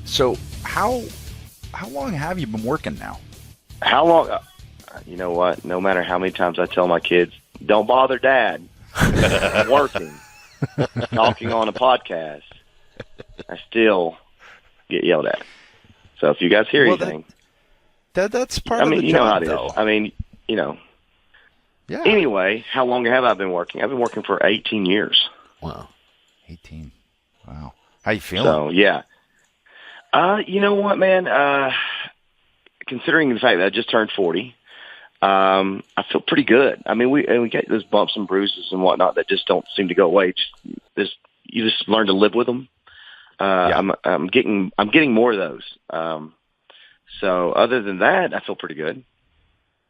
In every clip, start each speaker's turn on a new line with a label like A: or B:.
A: So how long have you been working now?
B: How long? You know what? No matter how many times I tell my kids, don't bother Dad. I'm working, talking on a podcast, I still get yelled at. So if you guys hear anything,
A: that's part of the job,
B: you know how it
A: though.
B: is.
A: Yeah.
B: Anyway, how long have I been working? I've been working for 18 years.
A: Wow. 18. Wow. How you feeling?
B: So, yeah. You know what, man? Considering the fact that I just turned 40, I feel pretty good. I mean, we get those bumps and bruises and whatnot that just don't seem to go away. You just learn to live with them. I'm getting more of those. So other than that, I feel pretty good.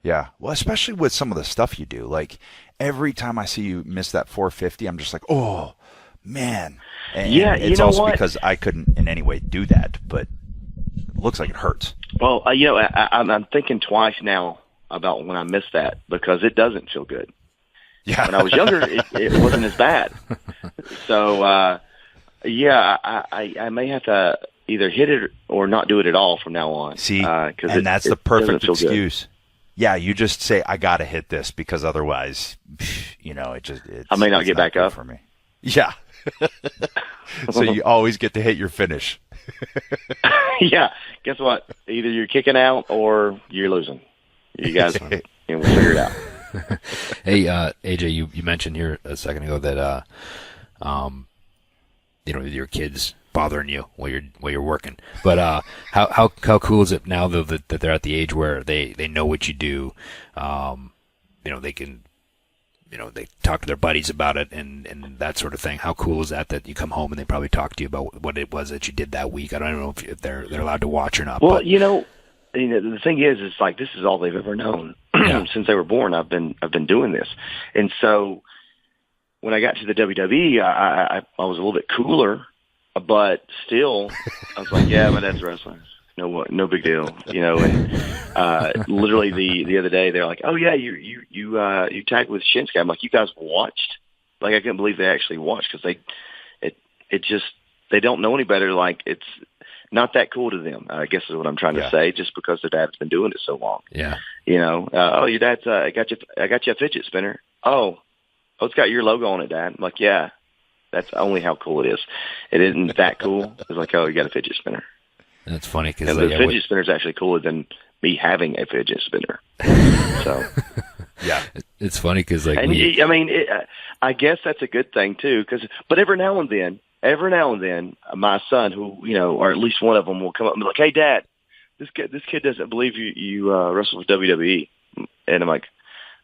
A: Yeah. Well, especially with some of the stuff you do. Like, every time I see you miss that 450, I'm just like, oh, man. And it's also because I couldn't in any way do that, but it looks like it hurts.
B: Well, I'm thinking twice now about when I missed that, because it doesn't feel good.
A: Yeah.
B: When I was younger, it wasn't as bad. So, I may have to either hit it or not do it at all from now on.
A: See, and that's the perfect excuse. Yeah, you just say, I got to hit this, because otherwise, I
B: may not get back up
A: for me. Yeah. So you always get to hit your finish.
B: Yeah. Guess what? Either you're kicking out or you're losing. You guys, we'll figure it out.
C: Hey, AJ, you mentioned here a second ago that, your kids bothering you while you're working. But how cool is it now though that they're at the age where they know what you do? They can, they talk to their buddies about it and that sort of thing. How cool is that you come home and they probably talk to you about what it was that you did that week? I don't know if they're allowed to watch or not.
B: Well,
A: uh,
B: the thing is like, this is all they've ever known. Since they were born. I've been doing this, and so when I got to the WWE, I was a little bit cooler, but still, I was like, yeah, my dad's wrestling. No big deal, And literally the other day, they're like, oh yeah, you tagged with Shinsuke. I'm like, you guys watched? Like, I couldn't believe they actually watched, because they don't know any better. Like, it's not that cool to them, I guess is what I'm trying to say, just because their dad's been doing it so long.
C: Yeah.
B: Oh, your dad's, I got you a fidget spinner. Oh, it's got your logo on it, Dad. I'm like, yeah, that's only how cool it is. It isn't that cool. It's like, oh, you got a fidget spinner.
C: That's funny, because
B: the fidget spinner is actually cooler than me having a fidget spinner. So,
A: yeah,
C: it's funny because
B: I guess that's a good thing too. But every now and then, my son, who or at least one of them, will come up and be like, "Hey, Dad, this kid doesn't believe you wrestle with WWE," and I'm like,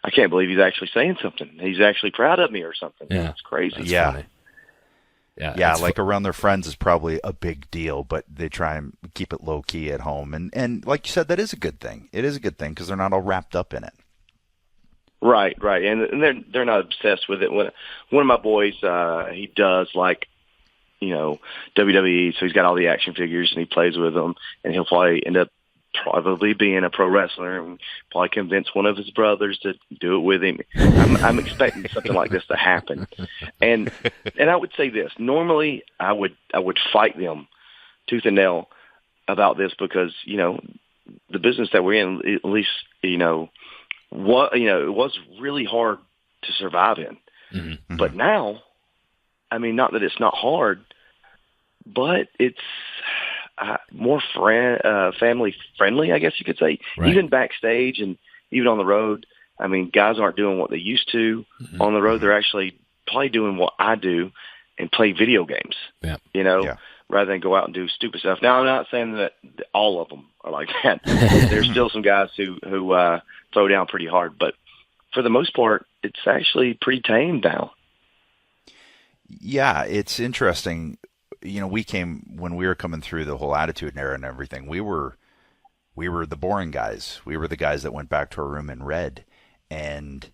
B: I can't believe he's actually saying something. He's actually proud of me or something.
C: Yeah,
B: it's crazy.
A: Yeah.
C: Funny.
A: Yeah, like around their friends is probably a big deal, but they try and keep it low key at home. And like you said, that is a good thing. It is a good thing because they're not all wrapped up in it.
B: Right, and they're not obsessed with it. One of my boys, he does like WWE, so he's got all the action figures and he plays with them, and he'll probably end up being a pro wrestler and probably convince one of his brothers to do it with him. I'm expecting something like this to happen. And I would say this, normally I would fight them tooth and nail about this, because, the business that we're in, at least, it was really hard to survive in.
C: Mm-hmm.
B: But now, not that it's not hard, but it's more family friendly, I guess you could say.
C: Right.
B: Even backstage and even on the road, guys aren't doing what they used to on the road. They're actually probably doing what I do and play video games, rather than go out and do stupid stuff. Now, I'm not saying that all of them are like that. There's still some guys who throw down pretty hard, but for the most part, it's actually pretty tame now.
A: Yeah, it's interesting. When we were coming through the whole Attitude Era and everything, we were the boring guys. We were the guys that went back to our room and read. And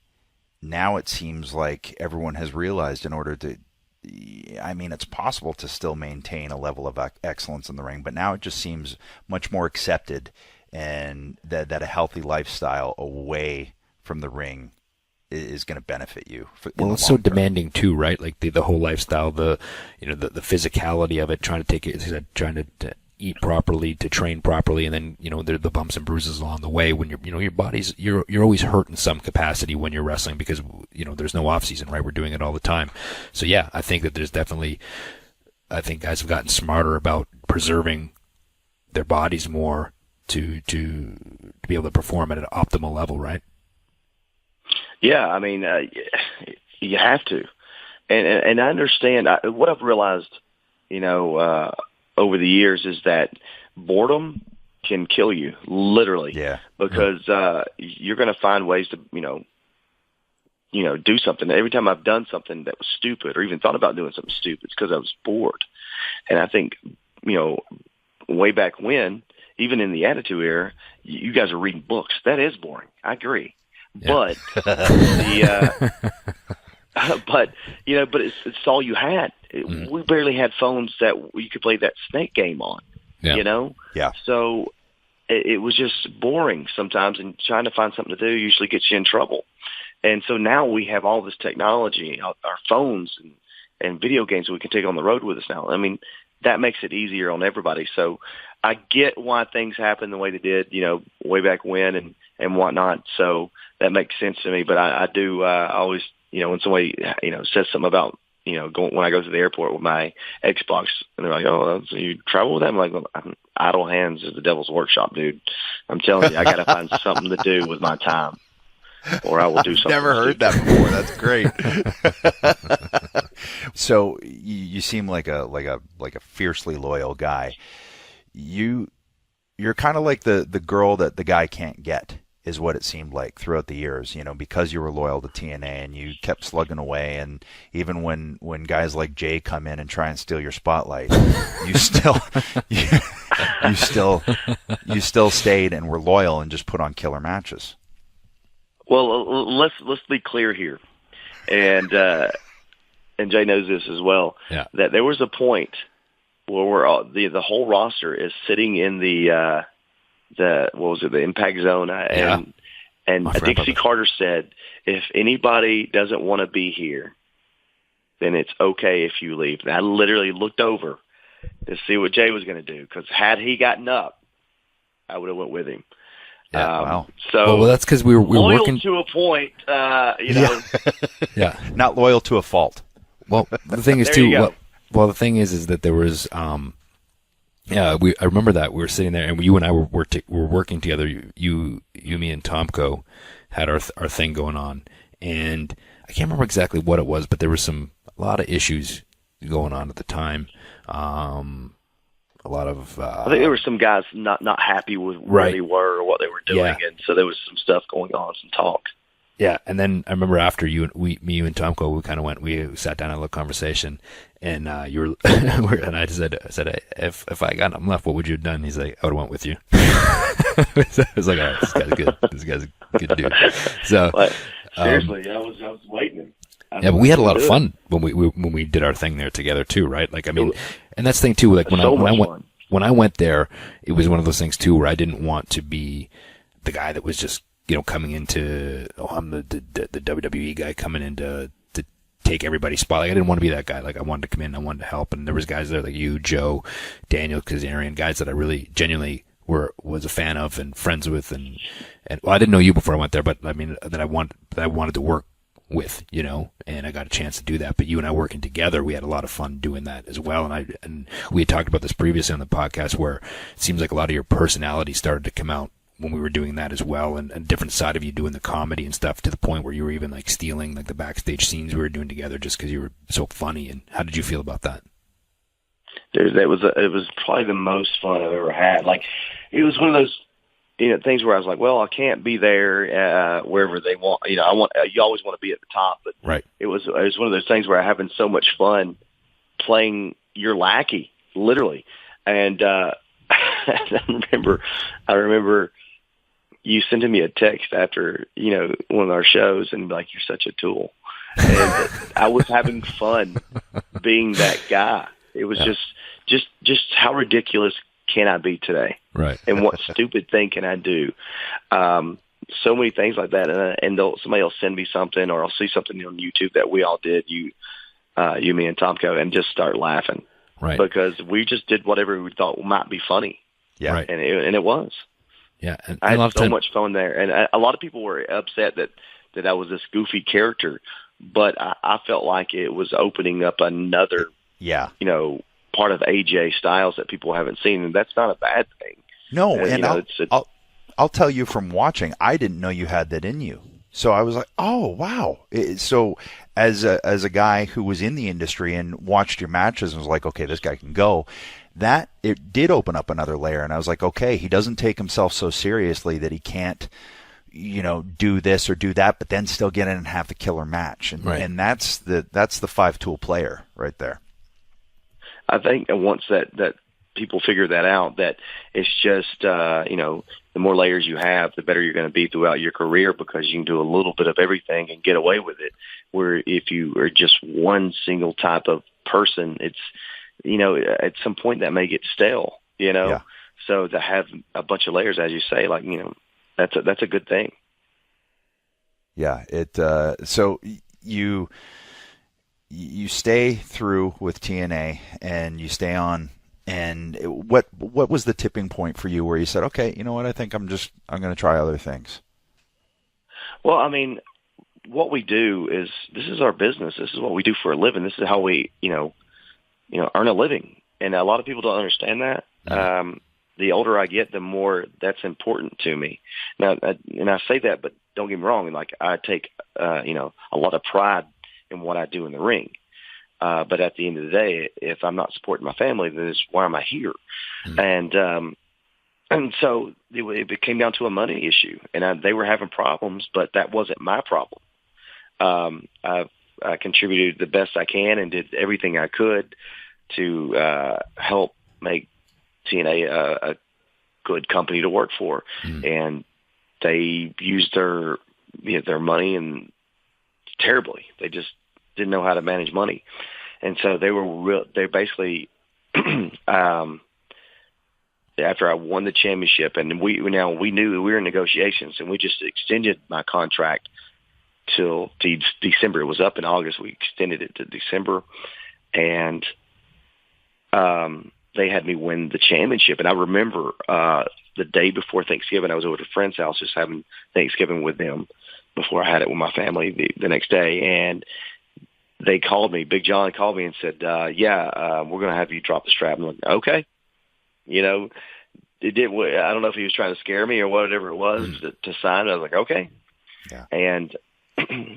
A: now it seems like everyone has realized it's possible to still maintain a level of excellence in the ring, but now it just seems much more accepted, and that a healthy lifestyle away from the ring is going to benefit you.
C: It's so demanding too, right? Like the whole lifestyle, the physicality of it, trying to take it, trying to eat properly, to train properly, and then the bumps and bruises along the way when your body's you're always hurt in some capacity when you're wrestling because there's no off season, right? We're doing it all the time. So yeah, I think that there's definitely, I think guys have gotten smarter about preserving their bodies more to be able to perform at an optimal level, right?
B: Yeah, I mean, you have to, and I understand what I've realized, over the years is that boredom can kill you, literally.
A: Yeah.
B: Because you're going to find ways to, do something. Every time I've done something that was stupid, or even thought about doing something stupid, it's because I was bored. And I think, way back when, even in the Attitude Era, you guys are reading books. That is boring. I agree. Yeah. But it's all you had. We barely had phones that you could play that snake game on.
C: Yeah.
A: Yeah.
B: So it was just boring sometimes, and trying to find something to do usually gets you in trouble. And so now we have all this technology, our phones and video games we can take on the road with us now. I mean, that makes it easier on everybody. So I get why things happen the way they did, way back when and whatnot. So that makes sense to me. But I do always, when somebody, says something about, when I go to the airport with my Xbox, and they're like, "Oh, so you travel with that?" I'm like, well, idle hands is the devil's workshop, dude. I'm telling you, I got to find something to do with my time, or I will do something.
A: Never heard that before. That's great. So you seem like a fiercely loyal guy. You're kind of like the girl that the guy can't get, is what it seemed like throughout the years, because you were loyal to TNA and you kept slugging away. And even when guys like Jay come in and try and steal your spotlight, you still stayed and were loyal and just put on killer matches.
B: Well, let's be clear here. And Jay knows this as well.
C: Yeah.
B: That there was a point where the whole roster is sitting in the Impact Zone, and Dixie Carter said, if anybody doesn't want to be here, then it's okay if you leave. And I literally looked over to see what Jay was going to do, because had he gotten up, I would have went with him.
A: Yeah, wow.
B: So
C: well, that's because we were
B: loyal
C: working
B: to a point,
C: Yeah,
A: not loyal to a fault.
C: Well, the thing is too. Well, the thing is that there was. I remember that we were sitting there, and you and I were working together. You, me, and Tomko had our thing going on, and I can't remember exactly what it was, but there was a lot of issues going on at the time. A lot of.
B: I think there were some guys not happy with where they were or what they were doing, and so there was some stuff going on, some talk.
C: Yeah, and then I remember after you and Tomko, we sat down and had a conversation, and you were, and I said, if I got him left, what would you have done? He's like, I would have went with you. I was like, all right, this guy's good. This guy's a good dude. So
B: seriously, I was waiting.
C: Yeah, but we had a lot of fun when we did our thing there together too, right? Like, I mean, and that's the thing too. Like when I went there, it was one of those things too where I didn't want to be the guy that was just coming into, I'm the WWE guy coming in to take everybody's spot. Like, I didn't want to be that guy. Like, I wanted to come in, I wanted to help, and there was guys there like you, Joe, Daniel Kazarian, guys that I really genuinely was a fan of and friends with, and well, I didn't know you before I went there, but I mean that I wanted to work with, and I got a chance to do that. But you and I working together, we had a lot of fun doing that as well. And we had talked about this previously on the podcast, where it seems like a lot of your personality started to come out when we were doing that as well, and a different side of you doing the comedy and stuff, to the point where you were even like stealing like the backstage scenes we were doing together just because you were so funny. And how did you feel about that?
B: Dude, it was probably the most fun I've ever had. Like, it was one of those things where I was like, well, I can't be there wherever they want. You always want to be at the top, but
C: right.
B: It was one of those things where I'm having so much fun playing your lackey, literally. And I remember you sending me a text after, one of our shows, and like, you're such a tool. And I was having fun being that guy. It was just how ridiculous can I be today?
C: Right.
B: And what stupid thing can I do? So many things like that. And somebody will send me something, or I'll see something on YouTube that we all did, you, me, and Tomko, and just start laughing.
C: Right.
B: because we just did whatever we thought might be funny.
A: Yeah.
C: Right.
B: And it was.
C: Yeah. And
B: I
C: a lot
B: had
C: of
B: so
C: time-
B: much fun there. And a lot of people were upset that I was this goofy character, but I felt like it was opening up another,
A: Yeah.
B: part of AJ Styles that people haven't seen, and that's not a bad thing.
A: No, and I'll tell you from watching, I didn't know you had that in you. So I was like, oh, wow. So as a guy who was in the industry and watched your matches and was like, okay, this guy can go, that it did open up another layer. And I was like, okay, he doesn't take himself so seriously that he can't, do this or do that, but then still get in and have the killer match. And,
C: Right.
A: and that's the 5-tool player right there.
B: I think once that people figure that out, that it's just, the more layers you have, the better you're going to be throughout your career, because you can do a little bit of everything and get away with it. Where if you are just one single type of person, it's, at some point that may get stale,
A: Yeah.
B: So to have a bunch of layers, as you say, like, that's a good thing.
A: Yeah. So you stay through with TNA and you stay on. And what was the tipping point for you where you said, okay, you know what, I think I'm going to try other things?
B: Well, I mean, what we do is, this is our business. This is what we do for a living. This is how we, earn a living. And a lot of people don't understand that. The older I get, the more that's important to me. Now, and I say that, but don't get me wrong. Like, I take, a lot of pride in what I do in the ring. But at the end of the day, if I'm not supporting my family, then it's, why am I here? And so it came down to a money issue, and they were having problems, but that wasn't my problem. I contributed the best I can and did everything I could to help make TNA a good company to work for. And they used their money and terribly. They just didn't know how to manage money. And so they basically, after I won the championship, and we knew we were in negotiations, and we just extended my contract till December. It was up in August. We extended it to December, and they had me win the championship. And I remember the day before Thanksgiving, I was over at a friend's house just having Thanksgiving with them before I had it with my family the next day. And they called me. Big John called me and said, we're going to have you drop the strap. I'm like, okay. It did. I don't know if he was trying to scare me or whatever it was to sign. I was like, okay.
A: Yeah.
B: And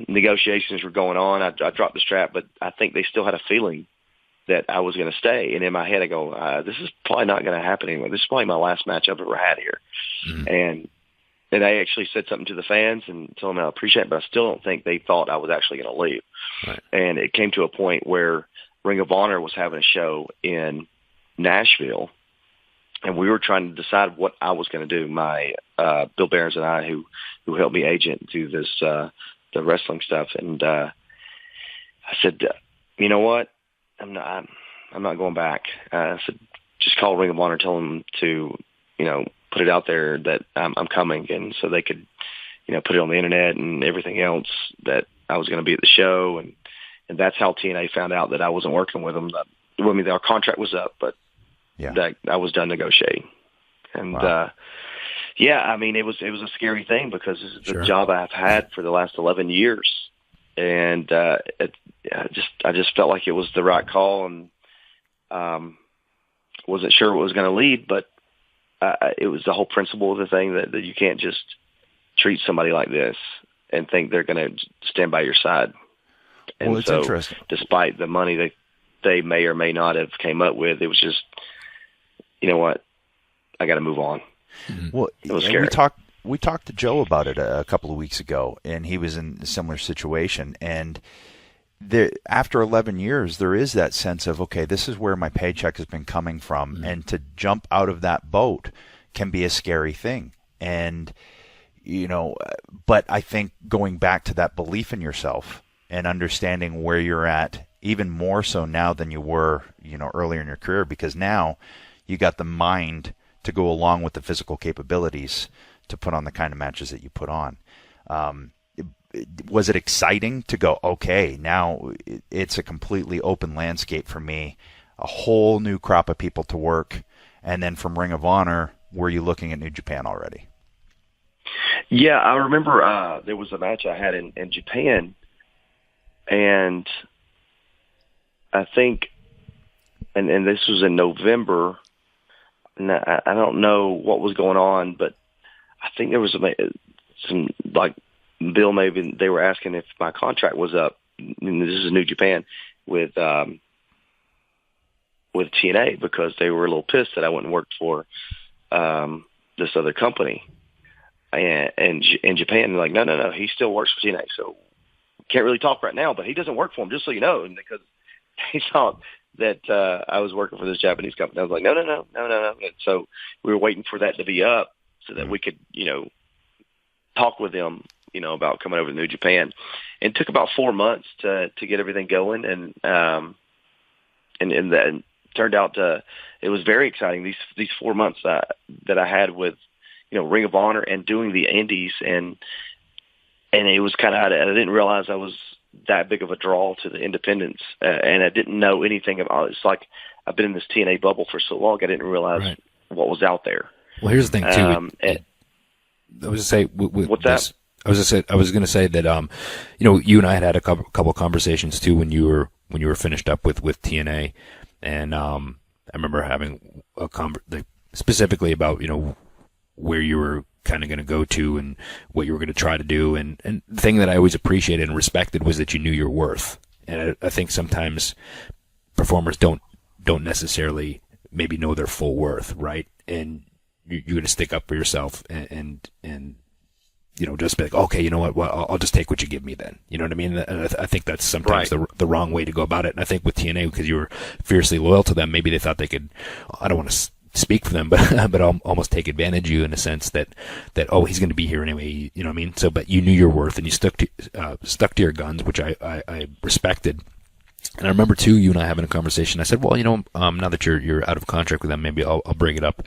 B: negotiations were going on. I dropped the strap, but I think they still had a feeling that I was going to stay. And in my head, I go, this is probably not going to happen anymore. This is probably my last match I've ever had here. And I actually said something to the fans and told them I appreciate it, but I still don't think they thought I was actually going to leave.
C: Right.
B: And it came to a point where Ring of Honor was having a show in Nashville, and we were trying to decide what I was going to do. My Bill Behrens and I, who helped me agent do this the wrestling stuff, and I said, you know what, I'm not going back. I said, just call Ring of Honor, tell them to put it out there that I'm coming, and so they could put it on the internet and everything else that I was going to be at the show, and that's how TNA found out that I wasn't working with them. I mean, our contract was up, but that I was done negotiating. And
A: wow.
B: I mean, it was a scary thing because this is the
C: Sure.
B: job I've had for the last 11 years, and I just felt like it was the right call, and wasn't sure what was going to lead, but it was the whole principle of the thing that you can't just treat somebody like this and think they're going to stand by your side. And
A: Well, it's
B: so,
A: interesting.
B: despite the money they may or may not have came up with, it was just, you know what, I got to move on.
A: Well,
B: It was
A: and
B: scary.
A: we talked to Joe about it a couple of weeks ago, and he was in a similar situation. And after 11 years, there is that sense of, okay, this is where my paycheck has been coming from, and to jump out of that boat can be a scary thing. And but I think going back to that belief in yourself and understanding where you're at, even more so now than you were, earlier in your career, because now you got the mind to go along with the physical capabilities to put on the kind of matches that you put on. Was it exciting to go, okay, now it's a completely open landscape for me. a whole new crop of people to work? And then from Ring of Honor, were you looking at New Japan already?
B: Yeah, I remember there was a match I had in Japan, and I think, and this was in November, and I don't know what was going on, but I think there was some, like, Bill, maybe they were asking if my contract was up, and this is New Japan, with TNA, because they were a little pissed that I went and worked for this other company. And in Japan, they're like, no, he still works for TNA, so can't really talk right now, but he doesn't work for him, just so you know. And because he thought that I was working for this Japanese company. I was like, no. And so we were waiting for that to be up so that we could, talk with them, about coming over to New Japan. And it took about 4 months to get everything going. And then turned out it was very exciting. These 4 months that I had with, Ring of Honor and doing the Indies, and it was kind of, I didn't realize I was that big of a draw to the independents, and I didn't know anything about it. It's like I've been in this TNA bubble for so long, I didn't realize what was out there.
C: Well, here's the thing too. I was going to say,
B: what's that?
C: I was going to say that, you and I had a couple of conversations too when you were finished up with TNA, and I remember having a specifically about where you were kind of going to go to and what you were going to try to do, and the thing that I always appreciated and respected was that you knew your worth. And I think sometimes performers don't necessarily maybe know their full worth, right? And you're going to stick up for yourself and just be like, okay, you know what? Well, I'll just take what you give me then. You know what I mean? And I think that's sometimes the wrong way to go about it. And I think with TNA, because you were fiercely loyal to them, maybe they thought they could, I don't want to speak for them, but almost take advantage of you in a sense that he's going to be here anyway. You know what I mean? So, but you knew your worth and you stuck to your guns, which I respected. And I remember too, you and I having a conversation. I said, well, now that you're out of contract with them, maybe I'll bring it up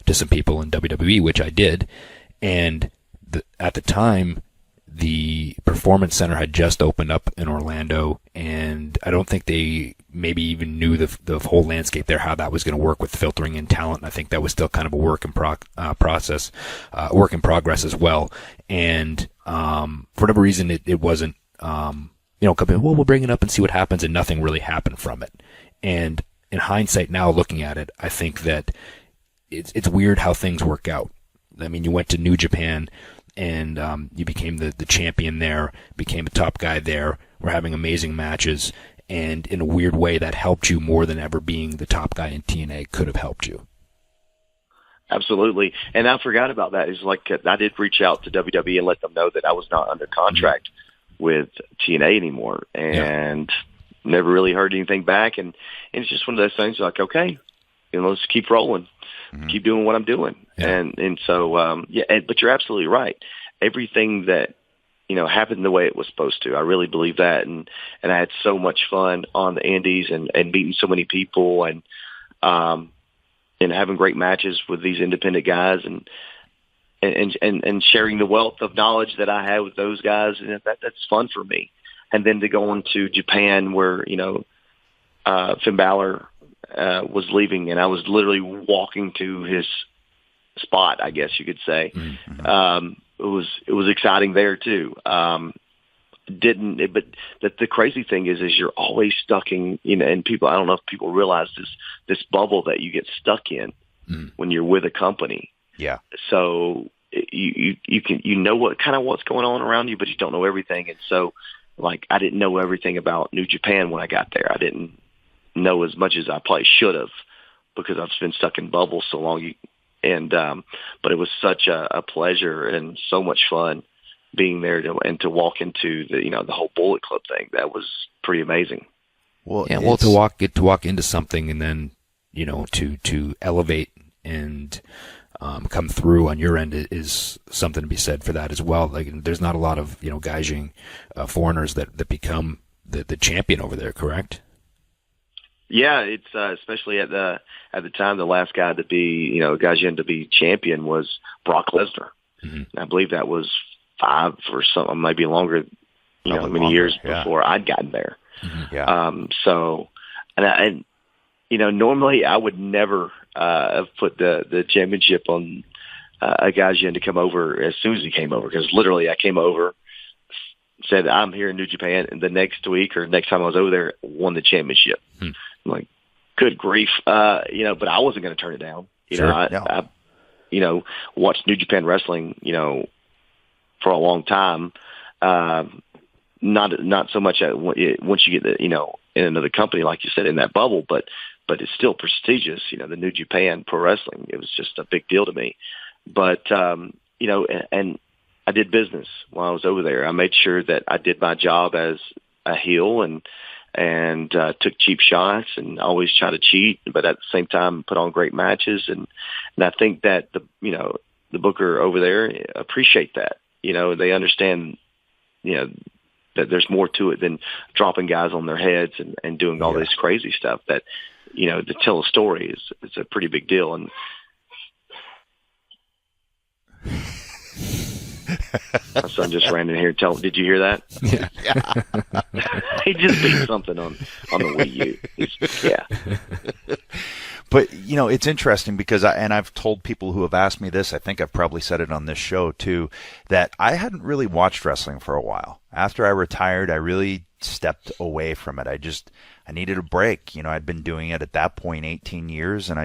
C: to some people in WWE, which I did. And at the time, the Performance Center had just opened up in Orlando, and I don't think they maybe even knew the whole landscape there, how that was going to work with filtering in talent. And I think that was still kind of a work in progress as well. And for whatever reason, it wasn't, company, well, we'll bring it up and see what happens, and nothing really happened from it. And in hindsight now, looking at it, I think that it's weird how things work out. I mean, you went to New Japan, and you became the champion there, became a top guy there. We're having amazing matches, and in a weird way, that helped you more than ever being the top guy in TNA could have helped you.
B: Absolutely. And I forgot about that. It's like I did reach out to WWE and let them know that I was not under contract with TNA anymore, and never really heard anything back. And it's just one of those things like, okay, let's keep rolling. Keep doing what I'm doing.
C: Yeah.
B: And so, but you're absolutely right. Everything that, happened the way it was supposed to. I really believe that. And I had so much fun on the Indies and meeting so many people and having great matches with these independent guys and sharing the wealth of knowledge that I had with those guys. And that's fun for me. And then to go on to Japan where, Finn Balor was leaving, and I was literally walking to his spot, I guess you could say. Mm-hmm. It was exciting there too. But the crazy thing is you're always stuck in, and people, I don't know if people realize this bubble that you get stuck in when you're with a company.
A: Yeah.
B: So you can, what's going on around you, but you don't know everything. And so like, I didn't know everything about New Japan when I got there. I didn't know as much as I probably should have because I've been stuck in bubbles so long. But it was such a pleasure and so much fun being there to walk into the whole Bullet Club thing. That was pretty amazing.
C: Well, to walk into something and then, to elevate and come through on your end is something to be said for that as well. Like, there's not a lot of, Gaijin foreigners that become the champion over there, correct?
B: Yeah, it's especially at the time, the last guy to be, Gaijin to be champion was Brock Lesnar. Mm-hmm. I believe that was 5 or something, maybe longer, many years before I'd gotten there.
A: Mm-hmm. Yeah.
B: So, and normally I would never have put the championship on a guy's to come over as soon as he came over, because literally I came over, said I'm here in New Japan, and the next week or next time I was over there, won the championship. I'm like, good grief, but I wasn't going to turn it down. I watched New Japan Wrestling, for a long time. Not so much once you get in another company, like you said, in that bubble, but it's still prestigious. The New Japan Pro Wrestling, it was just a big deal to me. But and I did business while I was over there. I made sure that I did my job as a heel and took cheap shots and always try to cheat, but at the same time put on great matches. And I think that the booker over there appreciate that. They understand, that there's more to it than dropping guys on their heads and doing all this crazy stuff. That, to tell a story is a pretty big deal. And my son just ran in here and did you hear that?
C: Yeah.
B: He just beat something on the Wii U.
A: But, it's interesting because I've told people who have asked me this, I think I've probably said it on this show too, that I hadn't really watched wrestling for a while. After I retired, I really stepped away from it. I needed a break. I'd been doing it at that point 18 years, and I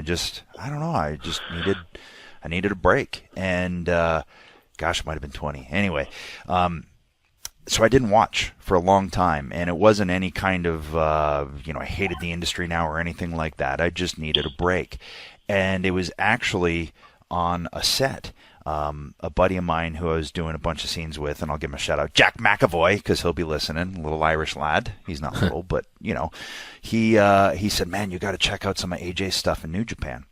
A: needed a break. And, gosh, it might have been 20. Anyway, so I didn't watch for a long time, and it wasn't any kind of, I hated the industry now or anything like that. I just needed a break. And it was actually on a set. A buddy of mine who I was doing a bunch of scenes with, and I'll give him a shout out, Jack McAvoy, because he'll be listening, a little Irish lad. He's not little, but, he said, man, you got to check out some of AJ's stuff in New Japan.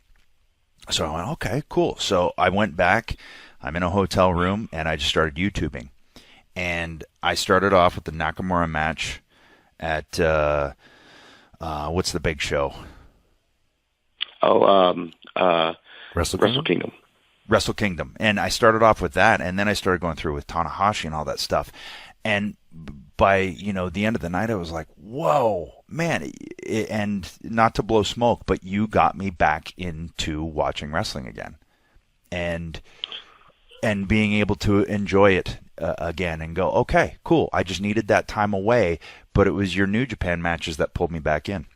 A: So I went, okay, cool. So I went back. I'm in a hotel room, and I just started YouTubing. And I started off with the Nakamura match at, what's the big show?
C: Wrestle Kingdom.
A: Wrestle Kingdom. And I started off with that, and then I started going through with Tanahashi and all that stuff. And by, the end of the night, I was like, whoa, man. And not to blow smoke, but you got me back into watching wrestling again. And being able to enjoy it again and go, okay, cool. I just needed that time away, but it was your New Japan matches that pulled me back in.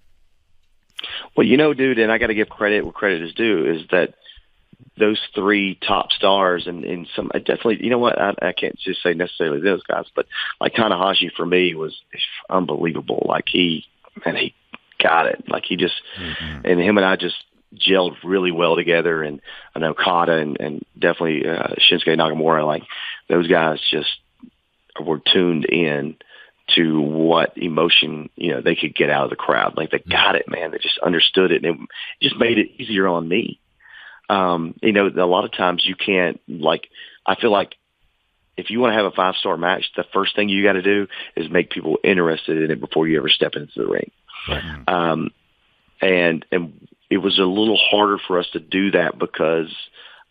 B: Well, dude, and I got to give credit where credit is due, is that those three top stars and some definitely, I can't just say necessarily those guys, but like Tanahashi for me was unbelievable. Like he got it. Like he just, and him and I just gelled really well together. And I know Okada and definitely Shinsuke Nakamura, like those guys just were tuned in to what emotion, they could get out of the crowd. Like they got it, man. They just understood it, and it just made it easier on me. A lot of times you can't, I feel like if you want to have a 5-star match, the first thing you got to do is make people interested in it before you ever step into the ring. Right. And it was a little harder for us to do that because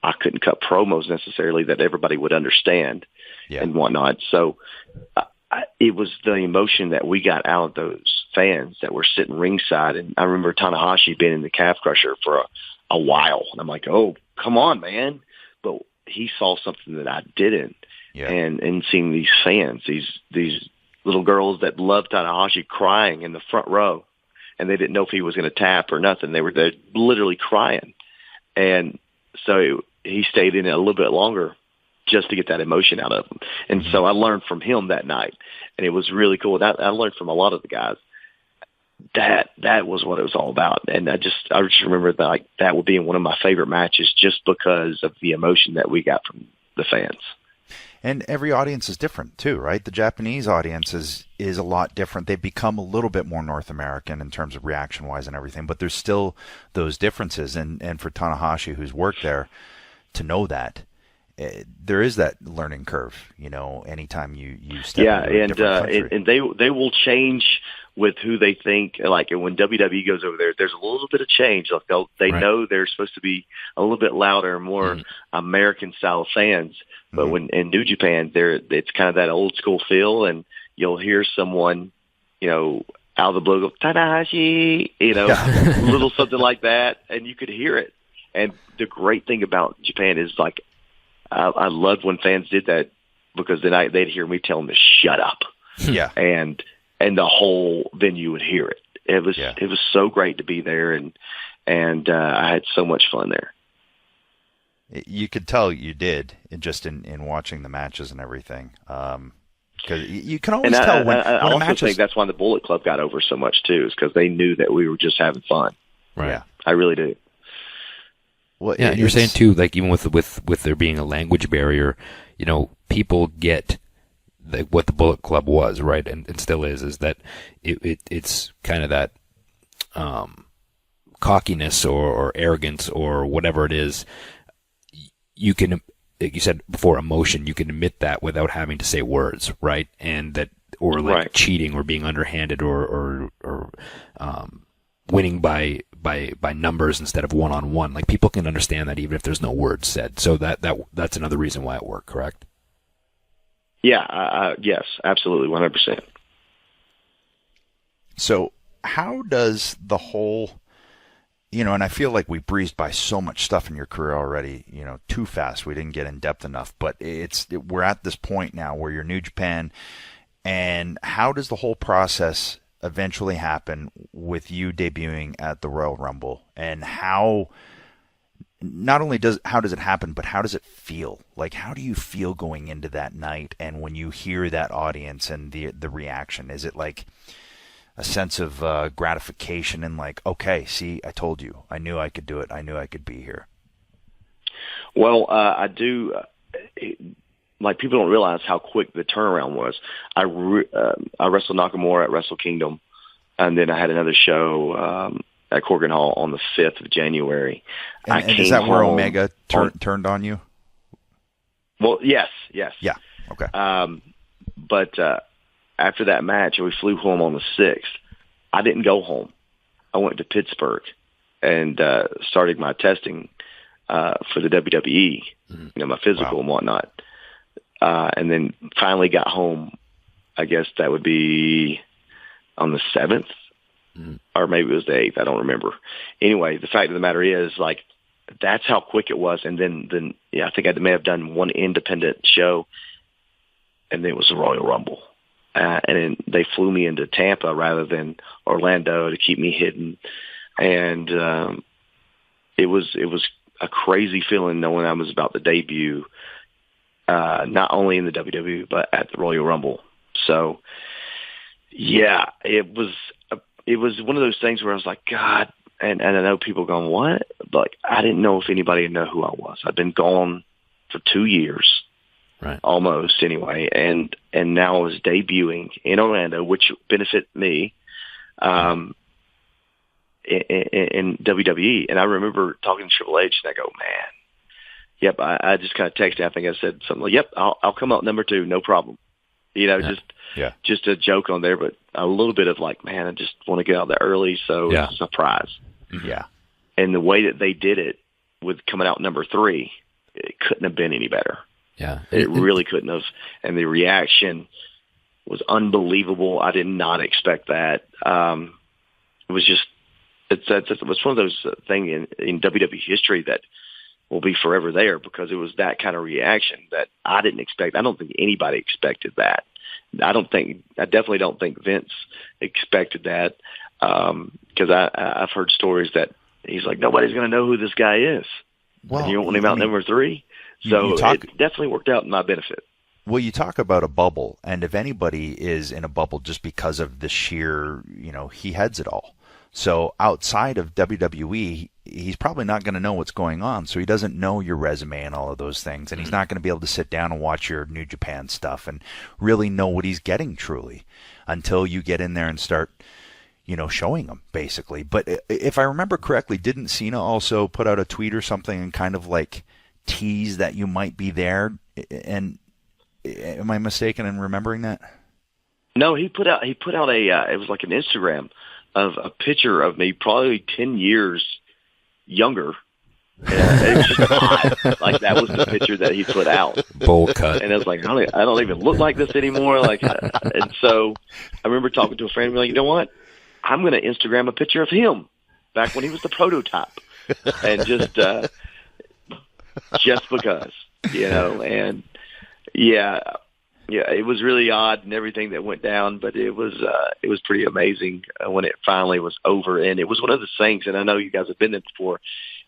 B: I couldn't cut promos necessarily that everybody would understand and whatnot. So it was the emotion that we got out of those fans that were sitting ringside. And I remember Tanahashi being in the Calf Crusher for a while. And I'm like, oh, come on, man. But he saw something that I didn't. Yeah. And seeing these fans, these little girls that loved Tanahashi crying in the front row, and they didn't know if he was going to tap or nothing. They're literally crying. And so he stayed in it a little bit longer just to get that emotion out of him. And so I learned from him that night, and it was really cool. I learned from a lot of the guys. That was what it was all about. And I just remember that would be one of my favorite matches just because of the emotion that we got from the fans.
A: And every audience is different too, right? The Japanese audience is a lot different. They've become a little bit more North American in terms of reaction-wise and everything, but there's still those differences. And for Tanahashi, who's worked there, to know that, there is that learning curve, anytime you step into a different country.
B: And they will change with who they think. Like when WWE goes over there, there's a little bit of change. Like they know they're supposed to be a little bit louder, more American style fans. But when in New Japan, it's kind of that old school feel, and you'll hear someone, out of the blue, go, Tanahashi, little something like that, and you could hear it. And the great thing about Japan is, like, I loved when fans did that, because then they'd hear me tell them to shut up.
A: Yeah.
B: And the whole venue would hear it. It was so great to be there, and I had so much fun there.
A: You could tell you did, just in watching the matches and everything. Because you can always tell when
B: I
A: when
B: also
A: a match
B: think
A: is...
B: that's why the Bullet Club got over so much too, is because they knew that we were just having fun.
C: Right.
A: Yeah.
B: I really do.
A: Well,
C: Yeah, and you're saying too, like, even with there being a language barrier, people get what the Bullet Club was, right, and still is that it's kind of that cockiness or arrogance or whatever it is. You can, like you said before, emotion. You can admit that without having to say words, right? And that, or like
B: Right.
C: cheating or being underhanded or winning by numbers instead of one-on-one. Like, people can understand that even if there's no words said. So that's another reason why it worked, correct?
B: Yeah. Yes, absolutely, 100%.
A: So how does the whole, and I feel like we breezed by so much stuff in your career already, too fast. We didn't get in depth enough, but we're at this point now where you're New Japan, and how does the whole process eventually happen with you debuting at the Royal Rumble, and how does it happen, but how does it feel? Like, how do you feel going into that night, and when you hear that audience and the reaction? Is it like a sense of gratification and like, okay, see, I told you, I knew I could do it, I knew I could be here?
B: Well, I do. Like, people don't realize how quick the turnaround was. I wrestled Nakamura at Wrestle Kingdom, and then I had another show at Corgan Hall on the 5th of January.
A: And is that where Omega turned on you?
B: Well, yes.
A: Yeah. Okay.
B: But after that match, we flew home on the 6th. I didn't go home. I went to Pittsburgh and started my testing for the WWE, my physical and whatnot. And then finally got home, I guess that would be on the 7th, or maybe it was the 8th. I don't remember. Anyway, the fact of the matter is, like, that's how quick it was. And then I think I may have done one independent show, and then it was the Royal Rumble. And then they flew me into Tampa rather than Orlando to keep me hidden. And it was a crazy feeling knowing I was about to debut, not only in the WWE, but at the Royal Rumble. So, yeah, it was one of those things where I was like, God, and I know people going, what? But, like, I didn't know if anybody would know who I was. I'd been gone for 2 years.
C: Right.
B: Almost, anyway, and now I was debuting in Orlando, which benefit me in WWE. And I remember talking to Triple H, and I go, man, yep. I just kind of texted. I think I said something like, "Yep, I'll come out number 2, no problem." Just a joke on there, but a little bit of like, man, I just want to get out there early, so it's a surprise.
A: Yeah.
B: And the way that they did it with coming out number 3, it couldn't have been any better.
C: Yeah.
B: It really couldn't have. And the reaction was unbelievable. I did not expect that. It was just, it's one of those things in WWE history that will be forever there, because it was that kind of reaction that I didn't expect. I don't think anybody expected that. I definitely don't think Vince expected that. Because I've heard stories that he's like, nobody's going to know who this guy is.
A: Well,
B: and you don't want him out number 3. So it definitely worked out in my benefit.
A: Well, you talk about a bubble, and if anybody is in a bubble just because of the sheer, he heads it all. So outside of WWE, he's probably not going to know what's going on. So he doesn't know your resume and all of those things, and he's not going to be able to sit down and watch your New Japan stuff and really know what he's getting truly until you get in there and start, showing him, basically. But if I remember correctly, didn't Cena also put out a tweet or something and kind of like tease that you might be there? And am I mistaken in remembering that?
B: No, he put out it was like an Instagram of a picture of me, probably 10 years younger. And it was just hot. Like, that was the picture that he put out.
C: Bowl cut.
B: And I was like, I don't even look like this anymore. Like, and so I remember talking to a friend and being like, you know what? I'm going to Instagram a picture of him back when he was the prototype, and just because, and yeah, it was really odd and everything that went down, but it was pretty amazing when it finally was over. And it was one of those things, and I know you guys have been there before.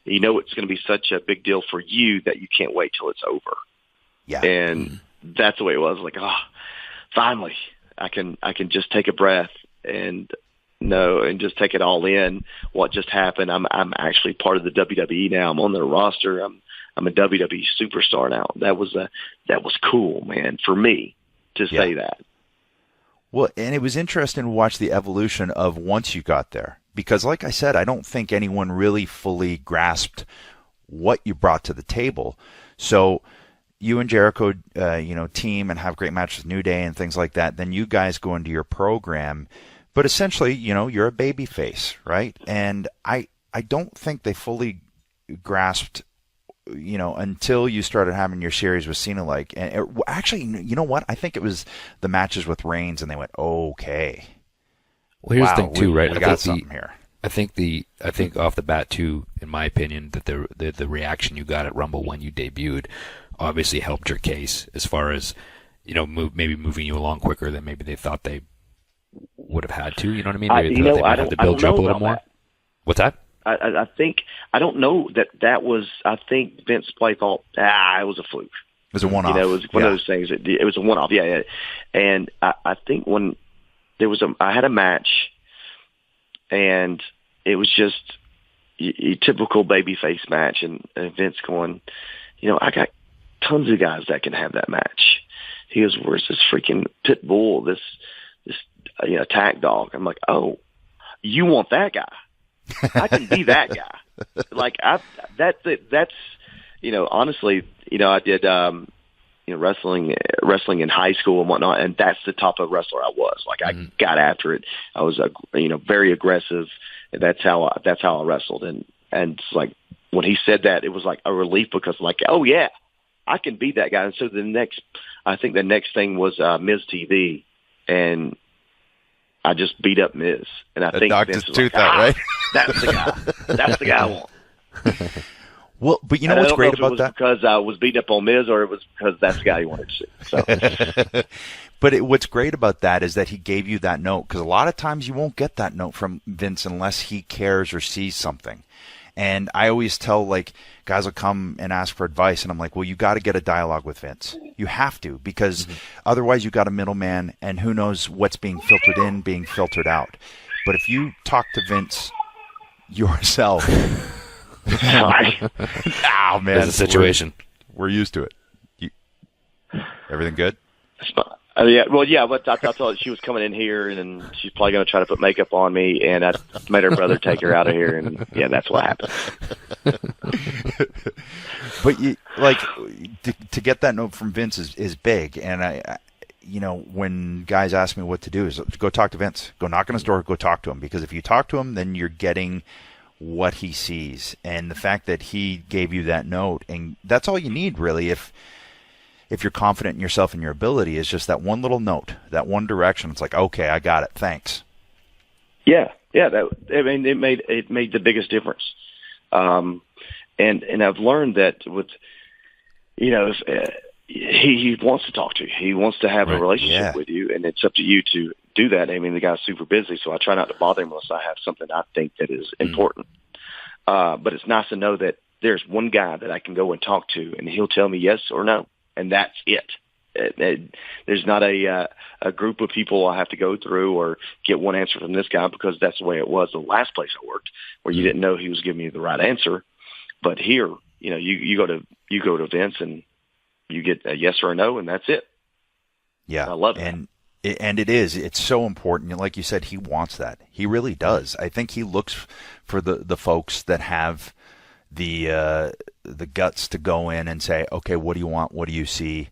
B: It's going to be such a big deal for you that you can't wait till it's over.
A: Yeah.
B: And that's the way it was. Like, finally, I can just take a breath and just take it all in. What just happened? I'm actually part of the WWE now. I'm on their roster. I'm a WWE superstar now. That was cool, man, for me to say that.
A: Well, and it was interesting to watch the evolution of once you got there. Because like I said, I don't think anyone really fully grasped what you brought to the table. So you and Jericho, team and have great matches with New Day and things like that. Then you guys go into your program. But essentially, you're a baby face, right? And I don't think they fully grasped, until you started having your series with Cena. Actually, you know what? I think it was the matches with Reigns, and they went, okay.
C: Well, here's the thing too, right?
A: We got something here.
C: I think off the bat too, in my opinion, that the reaction you got at Rumble when you debuted obviously helped your case as far as maybe moving you along quicker than maybe they thought they would have had to. You know what I mean? Maybe they might have to build you up a little more. What's that?
B: I think I don't know that was. I think Vince Play thought it was a fluke.
A: It was a one-off.
B: It was one of those things. It was a one-off. Yeah. And I think when there was I had a match, and it was just a typical babyface match, and Vince going, I got tons of guys that can have that match. He goes, where's this freaking pit bull? This attack dog. I'm like, oh, you want that guy? I can be that guy. That's honestly, I did wrestling in high school and whatnot, and that's the type of wrestler I was. I got after it. I was very aggressive. That's how I wrestled, and it's like when he said that, it was like a relief, because oh yeah, I can be that guy. And so the next thing was Miz TV, and I just beat up Miz, and I think
A: knocked his tooth out, right?
B: That's the guy. That's the guy I want.
A: Well, but you know what's great about that?
B: Because I was beating up on Miz, or it was because that's the guy you wanted to see. So.
A: But what's great about that is that he gave you that note, because a lot of times you won't get that note from Vince unless he cares or sees something. And I always tell, guys will come and ask for advice, and I'm like, well, you got to get a dialogue with Vince. You have to, because otherwise you got a middleman, and who knows what's being filtered in, being filtered out. But if you talk to Vince yourself, oh man,
C: there's a situation.
A: We're used to it. Everything good?
B: Yeah, well, yeah, but I told her she was coming in here, and she's probably going to try to put makeup on me, and I made her brother take her out of here, and yeah, that's what happened.
A: But to get that note from Vince is big, and I when guys ask me what to do, is go talk to Vince, go knock on his door, go talk to him, because if you talk to him, then you're getting what he sees, and the fact that he gave you that note, and that's all you need really if you're confident in yourself and your ability, is just that one little note, that one direction. It's like, okay, I got it. Thanks.
B: Yeah. It made the biggest difference. And I've learned that with, if, he wants to talk to you. He wants to have a relationship with you, and it's up to you to do that. I mean, the guy's super busy, so I try not to bother him unless I have something I think that is important. But it's nice to know that there's one guy that I can go and talk to, and he'll tell me yes or no. And that's it. There's not a group of people I have to go through or get one answer from this guy, because that's the way it was the last place I worked, where you didn't know he was giving you the right answer. But here, you go to Vince, and you get a yes or a no, and that's it.
A: Yeah,
B: I love it.
A: And it's so important. Like you said, he wants that. He really does. I think he looks for the folks that have the guts to go in and say, okay, what do you want? What do you see?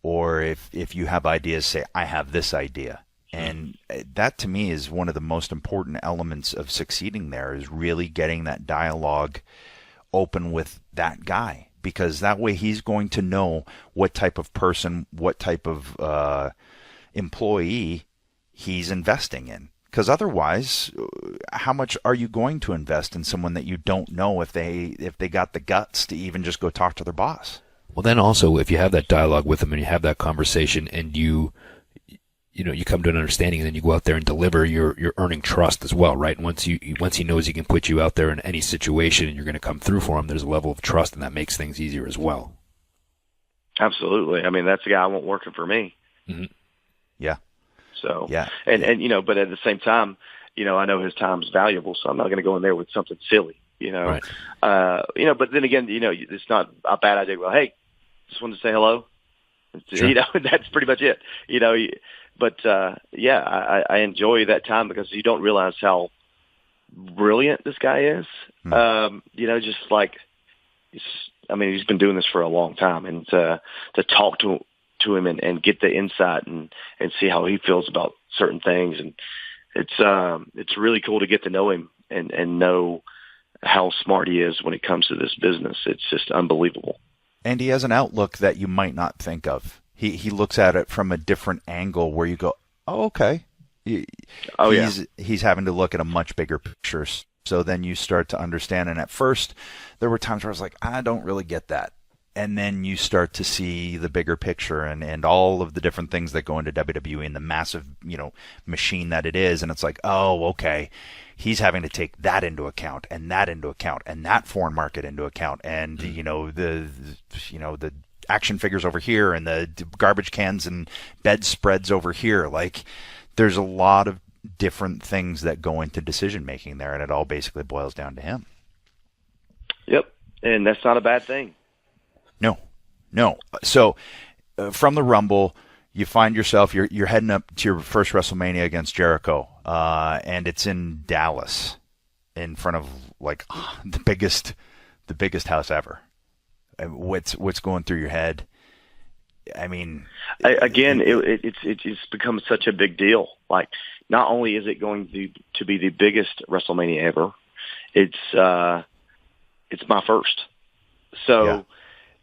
A: Or if you have ideas, say, I have this idea. And that to me is one of the most important elements of succeeding there, is really getting that dialogue open with that guy, because that way he's going to know what type of person, what type of employee he's investing in. Because otherwise, how much are you going to invest in someone that you don't know if they got the guts to even just go talk to their boss?
C: Well, then also, if you have that dialogue with them and you have that conversation and you come to an understanding, and then you go out there and deliver, you're earning trust as well, right? And once he knows he can put you out there in any situation and you're going to come through for him, there's a level of trust, and that makes things easier as well.
B: Absolutely. I mean, that's the guy I want working for me.
C: Mm-hmm.
A: Yeah.
B: So,
A: yeah.
B: And but at the same time, I know his time's valuable, so I'm not going to go in there with something silly,
C: Right.
B: But then again, it's not a bad idea. Well, hey, just wanted to say hello.
C: Sure.
B: That's pretty much it. But I enjoy that time because you don't realize how brilliant this guy is. Just like, he's been doing this for a long time, and to talk to him and get the insight and see how he feels about certain things, and it's really cool to get to know him and know how smart he is when it comes to this business. It's just unbelievable.
A: And he has an outlook that you might not think of. He looks at it from a different angle where you go, oh, okay. He's having to look at a much bigger picture. So then you start to understand. And at first, there were times where I was like, I don't really get that. And then you start to see the bigger picture and all of the different things that go into WWE and the massive, machine that it is. And it's like, oh, okay. He's having to take that into account and that into account and that foreign market into account. And, the action figures over here and the garbage cans and bedspreads over here. Like, there's a lot of different things that go into decision making there, and it all basically boils down to him.
B: Yep, and that's not a bad thing.
A: No. So, from the Rumble, you find yourself you're heading up to your first WrestleMania against Jericho, and it's in Dallas, in front of the biggest house ever. What's going through your head? I mean, it's become such a big deal. Like, not only is it going to be the biggest WrestleMania ever, it's my first. So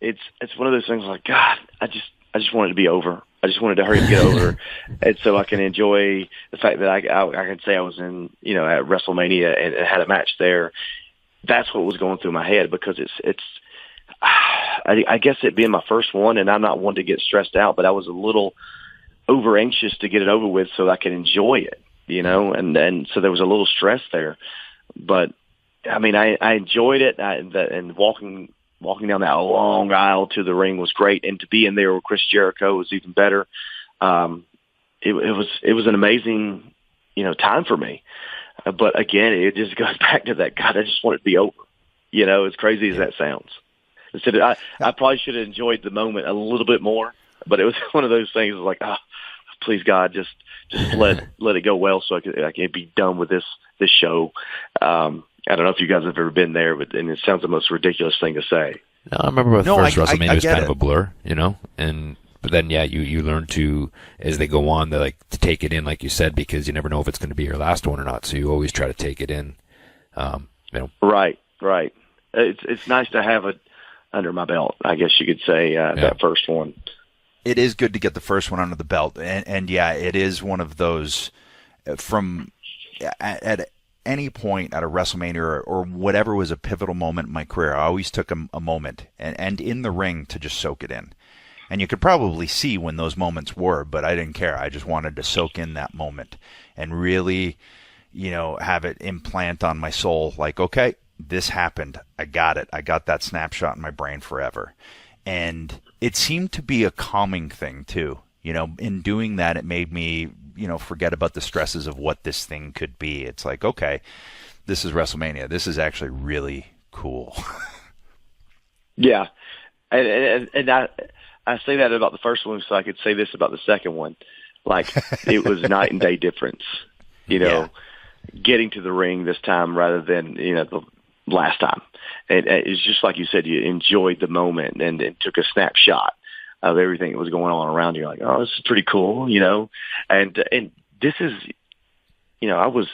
A: it's one of those things like, God, I just wanted to be over. I just wanted to hurry and get over, and so I can enjoy the fact that I can say I was in at WrestleMania and had a match there. That's what was going through my head, because it's. I guess it being my first one, and I'm not one to get stressed out, but I was a little over anxious to get it over with so I could enjoy it, and so there was a little stress there. But I mean, I enjoyed it, and walking down that long aisle to the ring was great, and to be in there with Chris Jericho was even better. It was an amazing time for me. But again, it just goes back to that. God, I just want it to be over. As crazy as that sounds. I probably should have enjoyed the moment a little bit more, but it was one of those things like, please God, just let it go well so I can be done with this show. I don't know if you guys have ever been there, but it sounds the most ridiculous thing to say.
C: No, I remember the first WrestleMania was kind of a blur, but then you learn to, as they go on, to take it in, like you said, because you never know if it's going to be your last one or not. So you always try to take it in.
B: Right. It's nice to have it under my belt, I guess you could say, that first one.
A: It is good to get the first one under the belt, and it is one of those from at any point at a WrestleMania or whatever was a pivotal moment in my career. I always took a moment and in the ring to just soak it in. And you could probably see when those moments were, but I didn't care. I just wanted to soak in that moment and really, have it implant on my soul. Like, okay, this happened. I got it. I got that snapshot in my brain forever. And it seemed to be a calming thing too. In doing that, it made me, forget about the stresses of what this thing could be. It's like, okay, this is WrestleMania. This is actually really cool.
B: Yeah. And I say that about the first one, so I could say this about the second one. Like, it was night and day difference, getting to the ring this time rather than, the last time. And it's just like you said, you enjoyed the moment and took a snapshot of everything that was going on around you. Like, oh, this is pretty cool, and this is, I was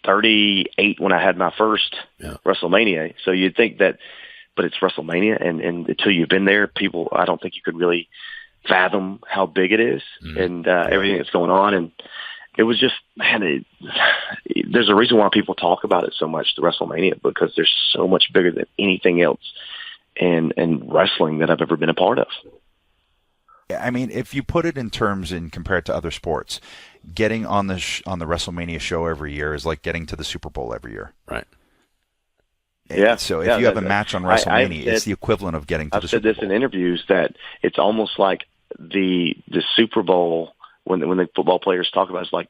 B: 38 when I had my first WrestleMania. So you'd think that, but it's WrestleMania, and until you've been there, I don't think you could really fathom how big it is and everything that's going on. And it was just, man, there's a reason why people talk about it so much, the WrestleMania, because there's so much bigger than anything else in wrestling that I've ever been a part of.
A: I mean, if you put it in terms and compare it to other sports, getting on the WrestleMania show every year is like getting to the Super Bowl every year.
C: Right.
B: Yeah.
A: So if you have a match on WrestleMania, it's the equivalent of getting to the Super Bowl.
B: I've said this in interviews that it's almost like the Super Bowl when the football players talk about it, it's like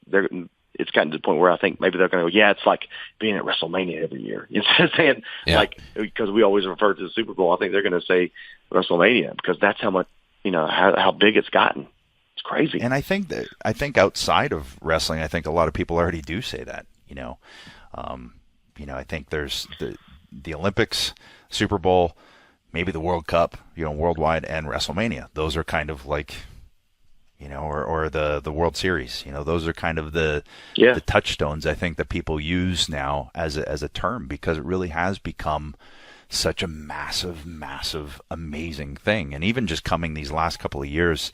B: it's gotten to the point where I think maybe they're going to go, yeah, it's like being at WrestleMania every year. Instead of saying like, because we always refer to the Super Bowl, I think they're going to say WrestleMania because that's how much, how big it's gotten. It's crazy.
A: And I think outside of wrestling, I think a lot of people already do say that. I think there's the Olympics, Super Bowl, maybe the World Cup, worldwide, and WrestleMania. Those are kind of like, or the World Series. Those are kind of the touchstones I think that people use now as a term because it really has become such a massive, massive, amazing thing. And even just coming these last couple of years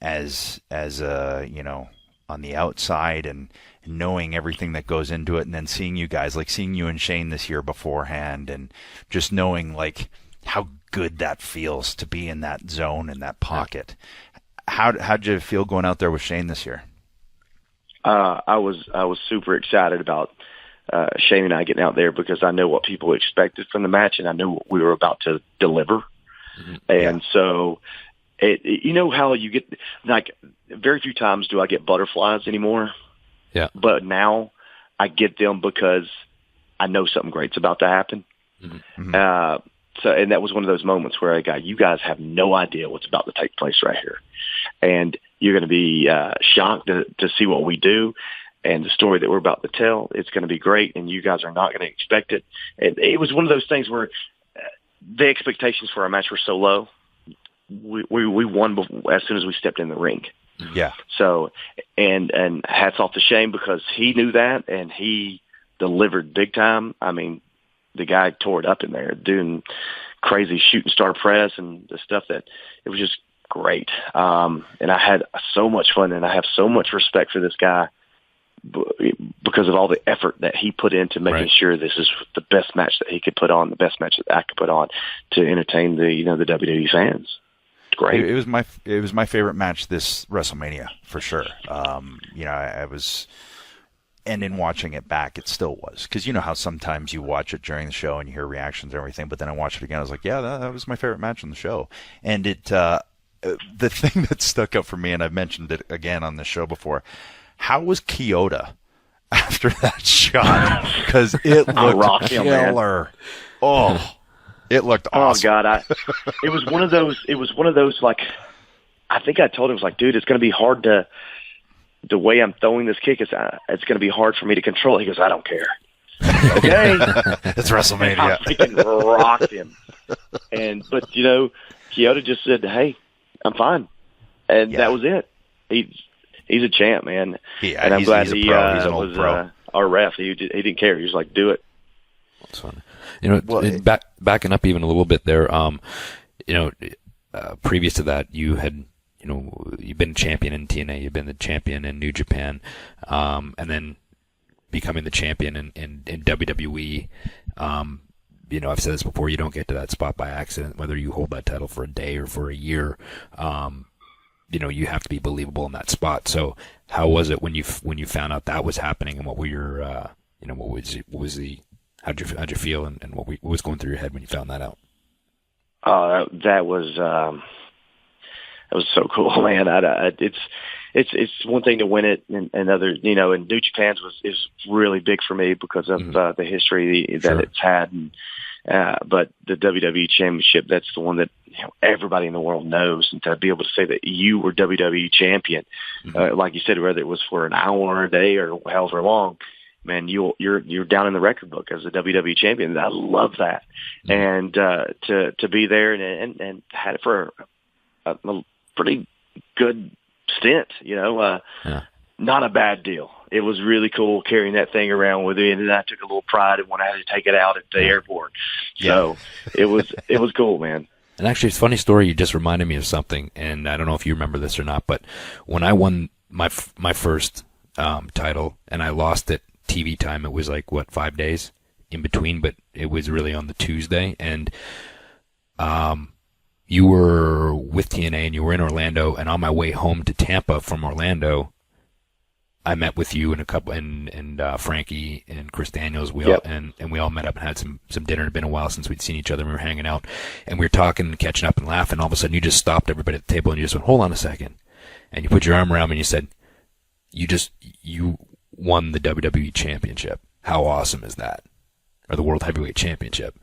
A: as on the outside and knowing everything that goes into it, and then seeing you guys, like seeing you and Shane this year beforehand, and just knowing like how good that feels to be in that zone, in that pocket. How'd you feel going out there with Shane this year?
B: I was super excited about Shane and I getting out there because I know what people expected from the match, and I knew what we were about to deliver. Mm-hmm. And so, how you get, like, very few times do I get butterflies anymore.
C: Yeah.
B: But now I get them because I know something great's about to happen. Mm-hmm. And that was one of those moments where I got, you guys have no idea what's about to take place right here. And you're going to be shocked to see what we do. And the story that we're about to tell, it's going to be great, and you guys are not going to expect it. It was one of those things where the expectations for our match were so low. We won as soon as we stepped in the ring.
A: Yeah.
B: So, and hats off to Shane because he knew that, and he delivered big time. I mean, the guy tore it up in there, doing crazy shooting star press and the stuff that it was just great. And I had so much fun, and I have so much respect for this guy because of all the effort that he put into making sure this is the best match that he could put on, the best match that I could put on to entertain the WWE fans. It's great.
A: It was my favorite match this WrestleMania for sure. I was, and in watching it back, it still was, because you know how sometimes you watch it during the show and you hear reactions and everything, but then I watched it again. I was like, yeah, that was my favorite match on the show, and it. The thing that stuck out for me, and I've mentioned it again on the show before. How was Kyoto after that shot? Because it looked killer. Oh, it looked awesome.
B: Oh God, it was one of those. Like, I think I told him, I was like, dude, it's going to be hard to. The way I'm throwing this kick it's going to be hard for me to control. He goes, I don't care. Okay,
A: it's WrestleMania.
B: I freaking rocked him, but Kyoto just said, hey, I'm fine, and that was it. He's a champ, man.
A: Yeah,
B: and I'm glad
A: he's
B: he
A: an old
B: was
A: pro.
B: Our ref. He didn't care. He was like, do it.
C: That's fun. Backing up even a little bit there, previous to that, you had, you've been champion in TNA, you've been the champion in New Japan, and then becoming the champion in WWE. I've said this before, you don't get to that spot by accident, whether you hold that title for a day or for a year. You have to be believable in that spot. So how was it when you found out that was happening, and what were your, how'd you feel, and what was going through your head when you found that out?
B: That was so cool, man. It's one thing to win it, and other, and New Japan's is really big for me because of the history that it's had, but the WWE Championship, that's the one that everybody in the world knows, and to be able to say that you were WWE champion, like you said, whether it was for an hour or a day or however long, man, you're down in the record book as a WWE champion. I love that, and to be there and had it for a pretty good stint, not a bad deal. It was really cool carrying that thing around with me, and then I took a little pride in when I had to take it out at the airport. So it was cool, man.
C: And actually, it's a funny story. You just reminded me of something, and I don't know if you remember this or not, but when I won my first title, and I lost it TV time. It was like, 5 days in between, but it was really on the Tuesday. And you were with TNA and you were in Orlando, and on my way home to Tampa from Orlando, I met with you and a couple, and Frankie and Chris Daniels. We all met up and had some dinner. It had been a while since we'd seen each other. We were hanging out, and we were talking and catching up and laughing. All of a sudden, you just stopped everybody at the table and you just went, "Hold on a second," and you put your arm around me and you said, "You won the WWE Championship. How awesome is that? Or the World Heavyweight Championship?"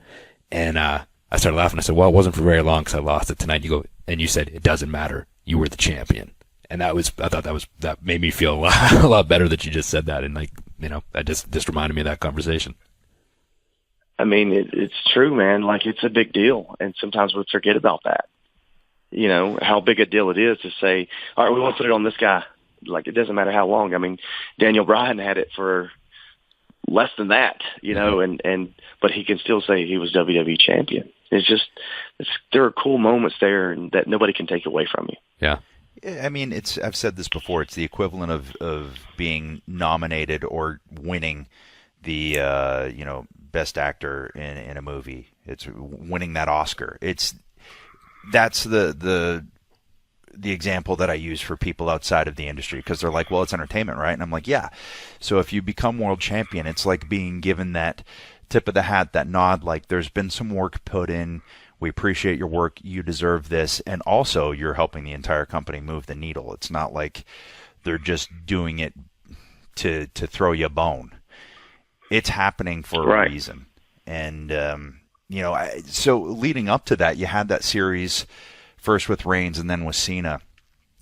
C: And I started laughing. I said, "Well, it wasn't for very long because I lost it tonight." And you said, "It doesn't matter. You were the champion." And I thought that made me feel a lot better that you just said that. And that just reminded me of that conversation.
B: I mean, it's true, man. Like, it's a big deal. And sometimes we forget about that. How big a deal it is to say, all right, we want to put it on this guy. Like, it doesn't matter how long. I mean, Daniel Bryan had it for less than that, but he can still say he was WWE champion. There are cool moments there and that nobody can take away from you.
C: Yeah.
A: I mean, I've said this before. It's the equivalent of being nominated or winning the best actor in a movie. It's winning that Oscar. That's the example that I use for people outside of the industry, because they're like, well, it's entertainment, right? And I'm like, yeah. So if you become world champion, it's like being given that tip of the hat, that nod, like there's been some work put in. We appreciate your work. You deserve this. And also, you're helping the entire company move the needle. It's not like they're just doing it to throw you a bone. It's happening for a reason. And, so leading up to that, you had that series first with Reigns and then with Cena.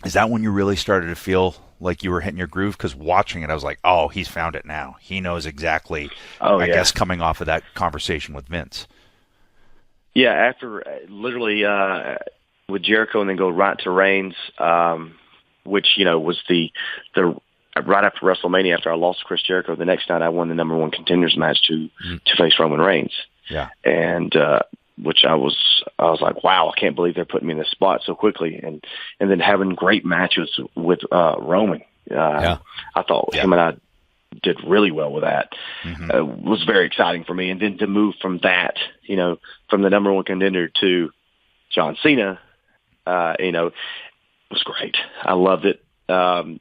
A: Is that when you really started to feel like you were hitting your groove? Because watching it, I was like, oh, he's found it now. He knows exactly, I guess, coming off of that conversation with Vince.
B: Yeah, after literally with Jericho and then go right to Reigns, which, was the right after WrestleMania, after I lost to Chris Jericho, the next night I won the number one contenders match to face Roman Reigns. Yeah. And which I was like, wow, I can't believe they're putting me in this spot so quickly. And then having great matches with Roman. I thought him and I did really well with that. Was very exciting for me. And then to move from that, from the number one contender to John Cena, was great. I loved it. And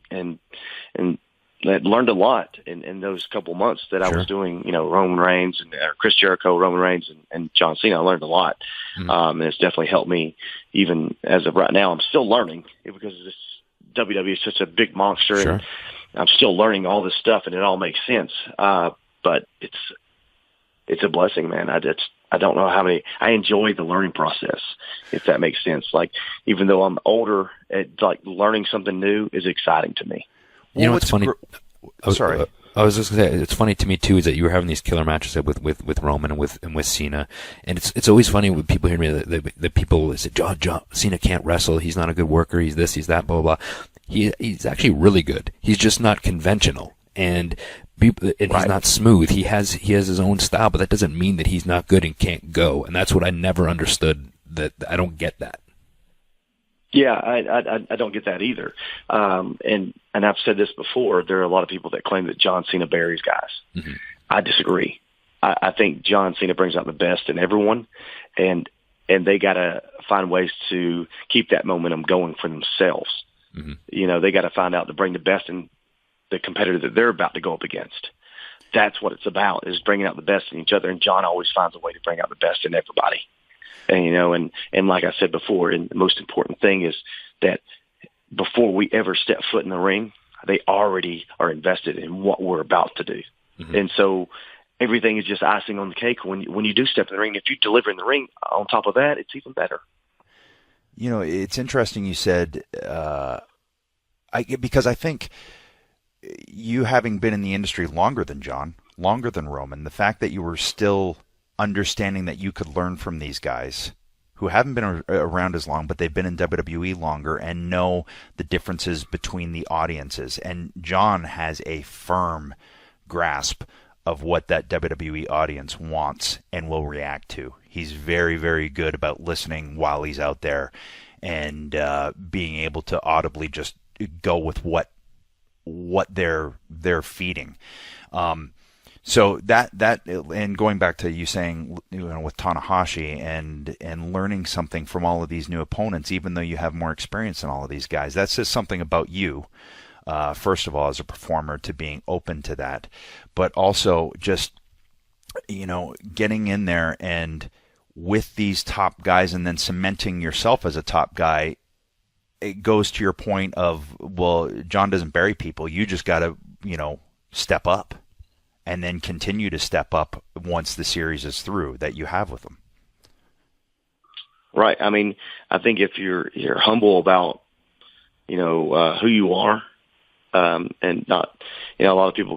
B: I learned a lot in those couple months that I was doing, Roman Reigns and Chris Jericho, Roman Reigns and John Cena. I learned a lot. And it's definitely helped me even as of right now. I'm still learning because this WWE is such a big monster. Sure. And I'm still learning all this stuff, and it all makes sense. But it's a blessing, man. I don't know how many. I enjoy the learning process, if that makes sense. Like, even though I'm older, learning something new is exciting to me.
C: What's funny?
A: Sorry.
C: I was just gonna say, it's funny to me too, is that you were having these killer matches with Roman and with Cena, and it's always funny when people hear me that people say, John Cena can't wrestle, he's not a good worker, he's this, he's that, blah blah blah. He's actually really good. He's just not conventional, and he's not smooth. He has his own style, but that doesn't mean that he's not good and can't go. And that's what I never understood. That I don't get that.
B: Yeah, I don't get that either. And I've said this before. There are a lot of people that claim that John Cena buries guys. Mm-hmm. I disagree. I think John Cena brings out the best in everyone, and they got to find ways to keep that momentum going for themselves. Mm-hmm. They got to find out to bring the best in the competitor that they're about to go up against. That's what it's about, is bringing out the best in each other. And John always finds a way to bring out the best in everybody. And, and like I said before, and the most important thing is that before we ever step foot in the ring, they already are invested in what we're about to do. Mm-hmm. And so everything is just icing on the cake when you do step in the ring. If you deliver in the ring on top of that, it's even better.
A: It's interesting you said, because I think you, having been in the industry longer than John, longer than Roman, the fact that you were still understanding that you could learn from these guys who haven't been around as long, but they've been in WWE longer and know the differences between the audiences. And John has a firm grasp of what that WWE audience wants and will react to. He's very, very good about listening while he's out there and being able to audibly just go with what what they're feeding. So that and going back to you saying, with Tanahashi and learning something from all of these new opponents, even though you have more experience than all of these guys, that says something about you. First of all, as a performer, to being open to that, but also just getting in there and with these top guys, and then cementing yourself as a top guy. It goes to your point of, well, John doesn't bury people. You just got to step up. And then continue to step up once the series is through that you have with them.
B: Right. I mean, I think if you're humble about, who you are, and not, a lot of people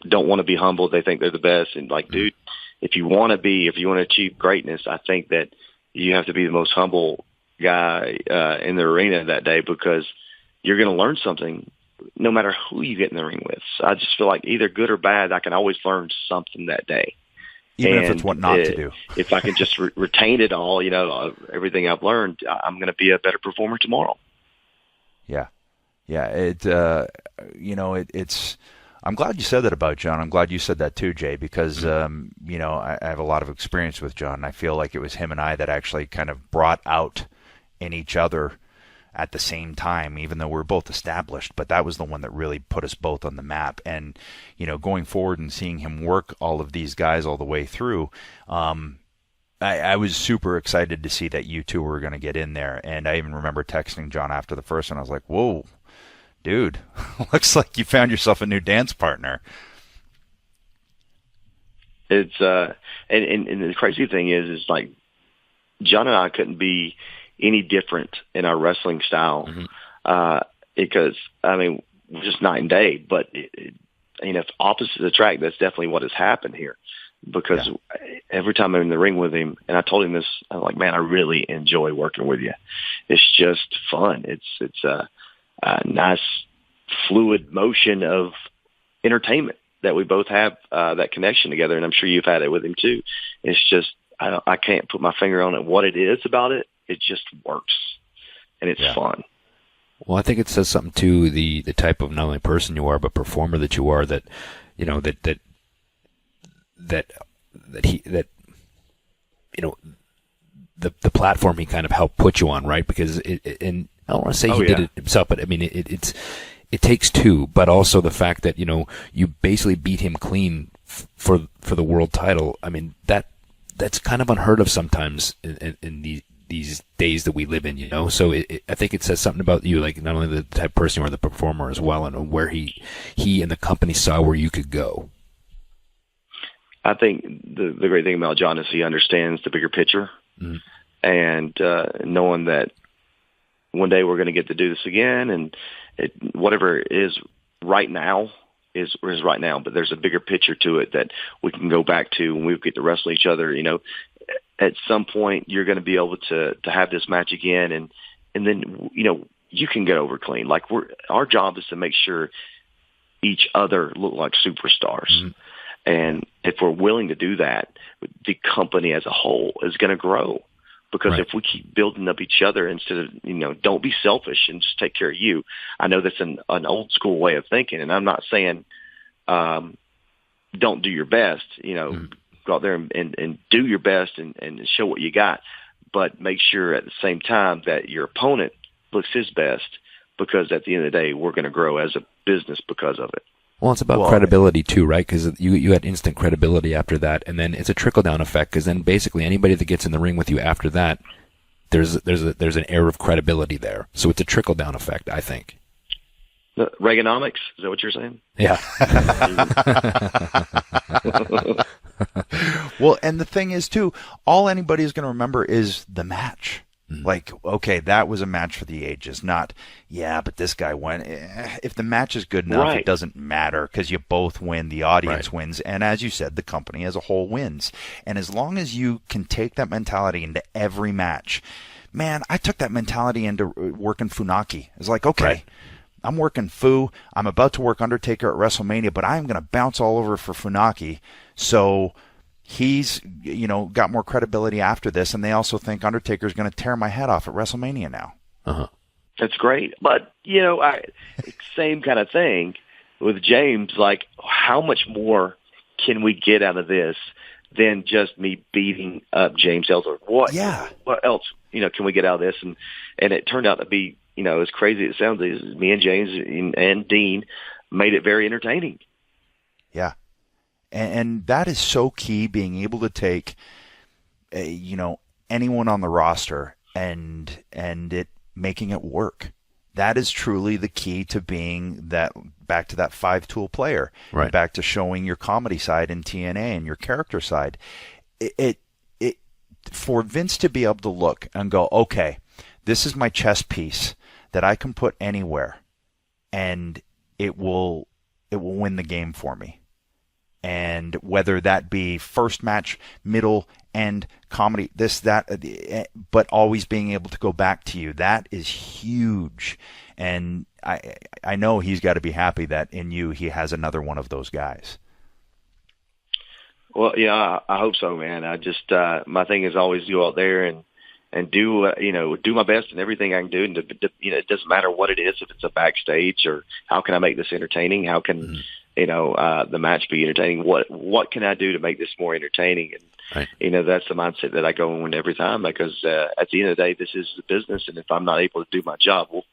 B: don't want to be humble. They think they're the best. And dude, if you want to achieve greatness, I think that you have to be the most humble guy in the arena that day, because you're going to learn something no matter who you get in the ring with. So I just feel like either good or bad, I can always learn something that day.
A: Even if it's what not to do.
B: If I can just retain it all, everything I've learned, I'm going to be a better performer tomorrow.
A: Yeah. Yeah. It's, I'm glad you said that about John. I'm glad you said that too, Jay, because, I have a lot of experience with John. I feel like it was him and I that actually kind of brought out in each other at the same time, even though we're both established, but that was the one that really put us both on the map. And, going forward and seeing him work all of these guys all the way through, I was super excited to see that you two were going to get in there. And I even remember texting John after the first one. I was like, whoa, dude, looks like you found yourself a new dance partner.
B: It's, and the crazy thing is like, John and I couldn't be any different in our wrestling style, because we're just night and day. But if opposites attract, that's definitely what has happened here. Because every time I'm in the ring with him, and I told him this, I'm like, man, I really enjoy working with you. It's just fun. It's a nice fluid motion of entertainment that we both have, that connection together. And I'm sure you've had it with him too. It's just, I can't put my finger on it, what it is about it. It just works, and it's fun.
C: Well, I think it says something to the type of not only person you are, but performer that you are. That the platform he kind of helped put you on, right? Because and I don't want to say he did it himself, but I mean it takes two. But also the fact that you basically beat him clean for the world title. I mean that's kind of unheard of sometimes in these days that we live in, So I think it says something about you, like not only the type of person you are, the performer as well, and where he and the company saw where you could go.
B: I think the great thing about John is he understands the bigger picture, and knowing that one day we're going to get to do this again, and whatever it is right now is right now, but there's a bigger picture to it that we can go back to when we get to wrestle each other. At some point you're going to be able to have this match again, and then you can get over clean. Like our job is to make sure each other look like superstars, and if we're willing to do that, the company as a whole is going to grow. Because if we keep building up each other instead of, don't be selfish and just take care of you. I know that's an old school way of thinking, and I'm not saying don't do your best, go out there and do your best and show what you got, but make sure at the same time that your opponent looks his best, because at the end of the day, we're going to grow as a business because of it.
C: Well, it's about credibility too, right? Because you had instant credibility after that, and then it's a trickle down effect. Because then basically anybody that gets in the ring with you after that, there's an air of credibility there. So it's a trickle down effect, I think.
B: Reaganomics, is that what you're saying?
C: Yeah.
A: Well, and the thing is too, all anybody is going to remember is the match. Like, okay, that was a match for the ages, not, but this guy won. If the match is good enough, it doesn't matter, because you both win, the audience wins, and as you said, the company as a whole wins. And as long as you can take that mentality into every match, man, I took that mentality into working Funaki. It's like, okay, I'm working Fu, I'm about to work Undertaker at WrestleMania, but I'm going to bounce all over for Funaki, so he's, got more credibility after this, and they also think Undertaker's going to tear my head off at WrestleMania now.
B: That's great. But, same kind of thing with James, like how much more can we get out of this than just me beating up James Ellsworth? What else, can we get out of this? And it turned out to be, as crazy as it sounds, is me and James and Dean made it very entertaining.
A: Yeah. And that is so key, being able to take, anyone on the roster and it making it work. That is truly the key to being back to that 5-tool player,
C: right?
A: Back to showing your comedy side in TNA and your character side. It for Vince to be able to look and go, okay, this is my chess piece that I can put anywhere, and it will win the game for me. And whether that be first match, middle, end, comedy, this, that, but always being able to go back to you, that is huge. And I know he's got to be happy that in you he has another one of those guys.
B: Well, yeah, I hope so, man. I just my thing is always go out there and do do my best in everything I can do, and it doesn't matter what it is, if it's a backstage or how can I make this entertaining, how can the match be entertaining, what can I do to make this more entertaining, and
C: right.
B: That's the mindset that I go in every time, because at the end of the day, this is the business, and if I'm not able to do my job, well,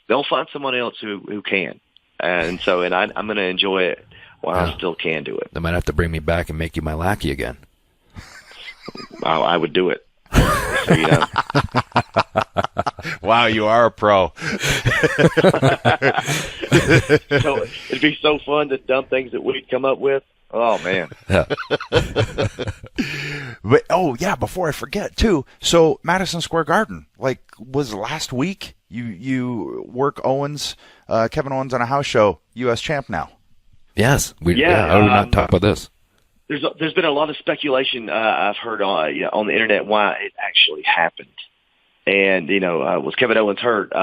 B: they'll find someone else who can, and I'm going to enjoy it while I still can do it.
C: They might have to bring me back and make you my lackey again.
B: I would do it. So,
A: Wow, you are a pro.
B: So it'd be so fun to dump things that we'd come up with. Oh man.
C: Yeah.
A: But before I forget too. So Madison Square Garden, was last week. You work Kevin Owens on a house show, U.S. champ now.
C: Yes. How do we not talk about this?
B: There's been a lot of speculation I've heard on the internet why it actually happened, and was Kevin Owens hurt?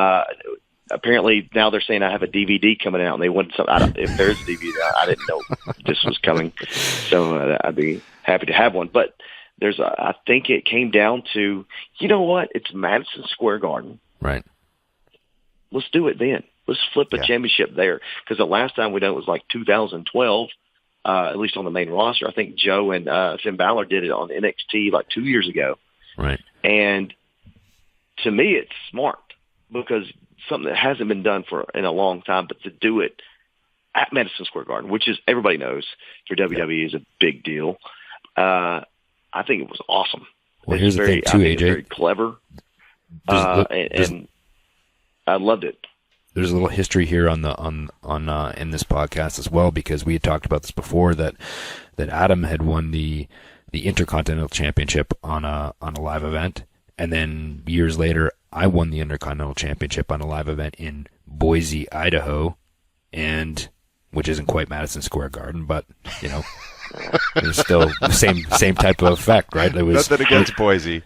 B: Apparently now they're saying I have a DVD coming out, and they want something. If there's a DVD, I didn't know this was coming, so I'd be happy to have one. But I think it came down to, what? It's Madison Square Garden,
C: right?
B: Let's do it then. Let's flip a championship there, because the last time we done it was 2012. At least on the main roster. I think Joe and Finn Balor did it on NXT 2 years ago.
C: Right.
B: And to me, it's smart, because something that hasn't been done in a long time, but to do it at Madison Square Garden, which is, everybody knows, for WWE is a big deal. I think it was awesome.
C: Well, here's the thing too, AJ. It's
B: very clever. And I loved it.
C: There's a little history here in this podcast as well, because we had talked about this before, that Adam had won the Intercontinental Championship on a live event, and then years later I won the Intercontinental Championship on a live event in Boise, Idaho, and which isn't quite Madison Square Garden, but it's still the same type of effect, right? It was
A: nothing against Boise.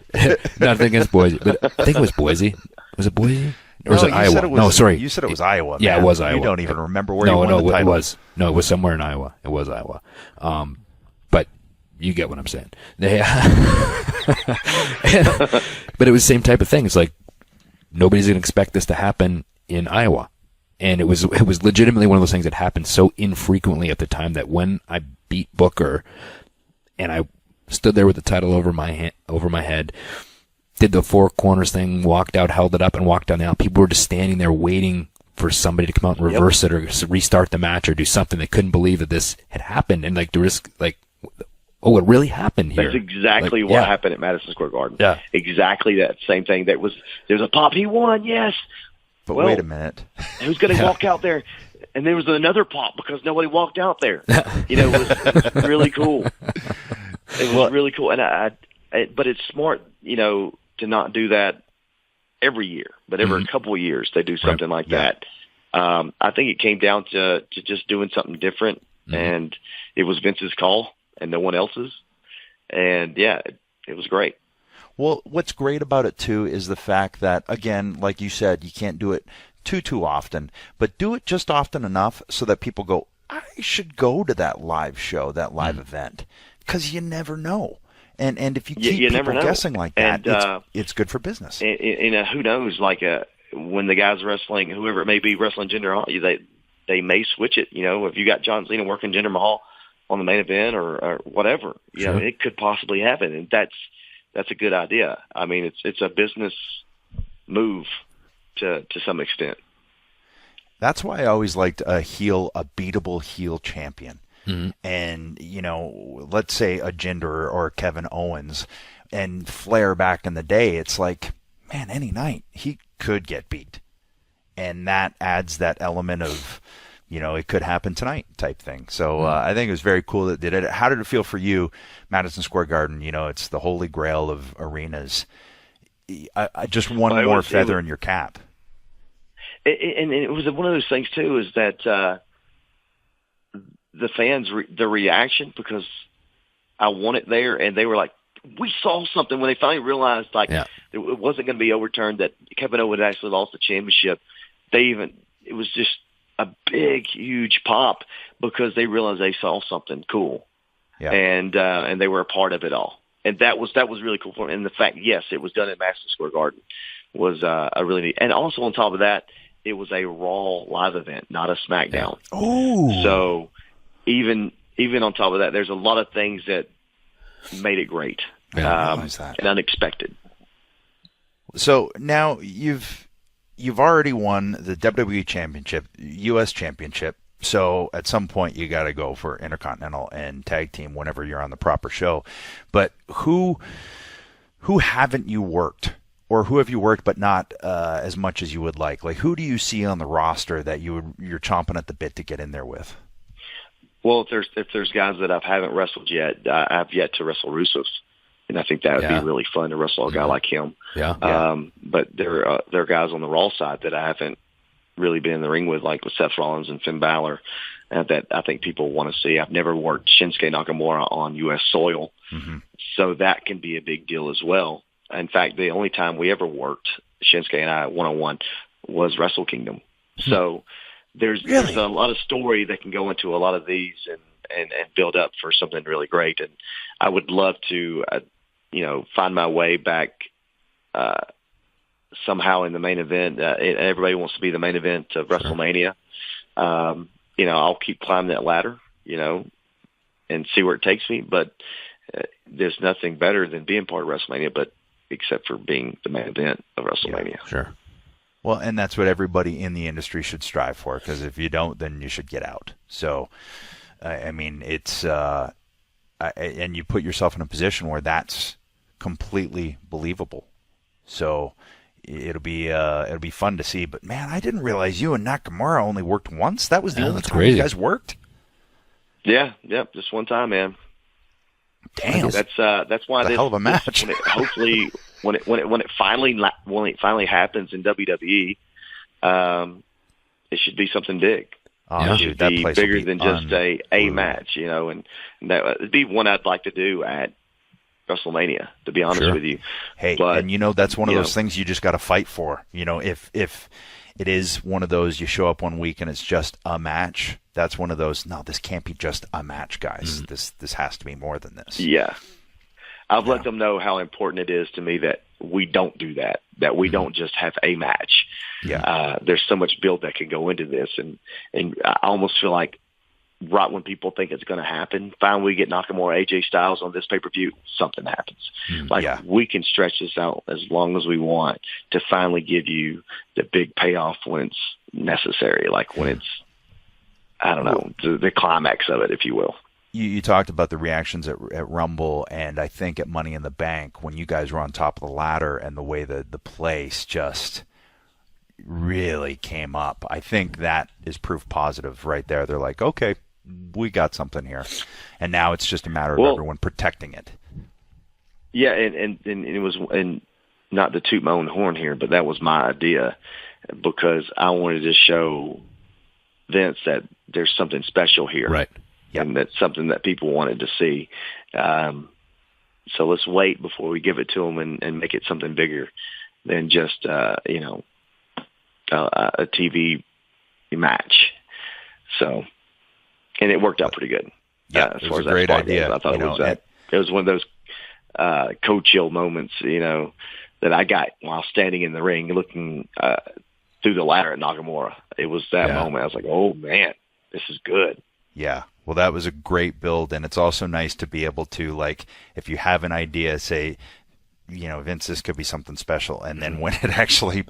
C: Nothing against Boise, but I think it was Boise. Was it Boise? Or was it Iowa?
A: No, sorry. You said it was Iowa.
C: Yeah,
A: man.
C: it was Iowa.
A: You don't even remember where you won the title.
C: It was. No, it was somewhere in Iowa. It was Iowa. But you get what I'm saying. But it was the same type of thing. It's nobody's going to expect this to happen in Iowa. And it was legitimately one of those things that happened so infrequently at the time that when I beat Booker and I stood there with the title over my head, did the four corners thing, walked out, held it up, and walked down the aisle. People were just standing there waiting for somebody to come out and reverse it or restart the match or do something. They couldn't believe that this had happened, and the risk, it really happened here.
B: That's exactly what happened at Madison Square Garden.
C: Yeah,
B: exactly that same thing. There was a pop. He won, yes.
A: But wait a minute.
B: Who's going to walk out there? And there was another pop because nobody walked out there. It was really cool. It was really cool, and but it's smart, to not do that every year, but every couple of years they do something like that. I think it came down to just doing something different, and it was Vince's call and no one else's. And it was great.
A: Well, what's great about it too is the fact that, again, like you said, you can't do it too often, but do it just often enough so that people go, I should go to that live show, that live event, because you never know. And if you keep people guessing like that, it's good for business.
B: And who knows? when the guys wrestling, whoever it may be, wrestling Jinder Mahal, they may switch it. If you got John Cena working Jinder Mahal on the main event or whatever, it could possibly happen, and that's a good idea. I mean, it's a business move to some extent.
A: That's why I always liked a beatable heel champion. Mm-hmm. And, let's say a Jinder or Kevin Owens and Flair back in the day, it's like, man, any night he could get beat. And that adds that element of, it could happen tonight type thing. So I think it was very cool that did it. How did it feel for you, Madison Square Garden? It's the holy grail of arenas. I just one more feather in your cap.
B: And it was one of those things, too, is that the fans, the reaction, because I won it there, and they were like, we saw something when they finally realized, it wasn't going to be overturned, that Kevin Owens actually lost the championship. It was just a big, huge pop because they realized they saw something cool. Yeah. And they were a part of it all. And that was really cool for me. And the fact, yes, it was done at Madison Square Garden was a really neat. And also on top of that, it was a Raw live event, not a SmackDown.
A: Yeah. Oh.
B: So even on top of that, there's a lot of things that made it great and unexpected.
A: So now you've already won the WWE Championship, U.S. Championship. So at some point you got to go for Intercontinental and Tag Team whenever you're on the proper show. But who haven't you worked? Or who have you worked but not as much as you would like? Like, who do you see on the roster that you're chomping at the bit to get in there with?
B: Well, if there's guys that I haven't wrestled yet, I've yet to wrestle Rusev, and I think that would be really fun to wrestle a guy like him.
A: Yeah.
B: But there are guys on the Raw side that I haven't really been in the ring with, like with Seth Rollins and Finn Balor, that I think people want to see. I've never worked Shinsuke Nakamura on U.S. soil, so that can be a big deal as well. In fact, the only time we ever worked, Shinsuke and I, one-on-one, was Wrestle Kingdom. So there's a lot of story that can go into a lot of these and build up for something really great. And I would love to, find my way back somehow in the main event. Everybody wants to be the main event of WrestleMania. I'll keep climbing that ladder, and see where it takes me. But there's nothing better than being part of WrestleMania, except for being the main event of WrestleMania.
A: Yeah, sure. Well, and that's what everybody in the industry should strive for, because if you don't, then you should get out. So, it's and you put yourself in a position where that's completely believable. So it'll be fun to see. But man, I didn't realize you and Nakamura only worked once. That was the only time you guys worked.
B: Yeah, just one time, man.
A: Damn,
B: that's why
A: hell of a match.
B: Hopefully, when it finally happens in WWE, it should be something big.
A: Oh,
B: it should be bigger than just a match, and that would be one I'd like to do at WrestleMania, to be honest with you.
A: Hey, and that's one of those things you just got to fight for. If it is one of those, you show up one week and it's just a match, that's one of those, no, this can't be just a match, guys. This has to be more than this.
B: Yeah. I've let them know how important it is to me that we don't do that we don't just have a match.
A: Yeah.
B: There's so much build that can go into this, and I almost feel like right when people think it's going to happen, finally we get Nakamura, AJ Styles on this pay-per-view, something happens. We can stretch this out as long as we want to finally give you the big payoff when it's necessary, like when it's, I don't know, the climax of it, if you will.
A: You talked about the reactions at Rumble, and I think at Money in the Bank, when you guys were on top of the ladder and the way the place just really came up, I think that is proof positive right there. They're like, okay, we got something here. And now it's just a matter of everyone protecting it.
B: Yeah, and it was, and not to toot my own horn here, but that was my idea, because I wanted to show Vince that there's something special here.
C: Right.
B: Yep. And that's something that people wanted to see. So let's wait before we give it to them and make it something bigger than just, a TV match. So, and it worked out pretty good.
A: Yeah,
B: as
A: it
B: far
A: was
B: as
A: a great idea.
B: I thought it was one of those co-chill moments, that I got while standing in the ring looking through the ladder at Nagamura. It was that moment. I was like, oh, man, this is good.
A: Yeah. Well, that was a great build, and it's also nice to be able to, like, if you have an idea, say, Vince, this could be something special, and then when it actually,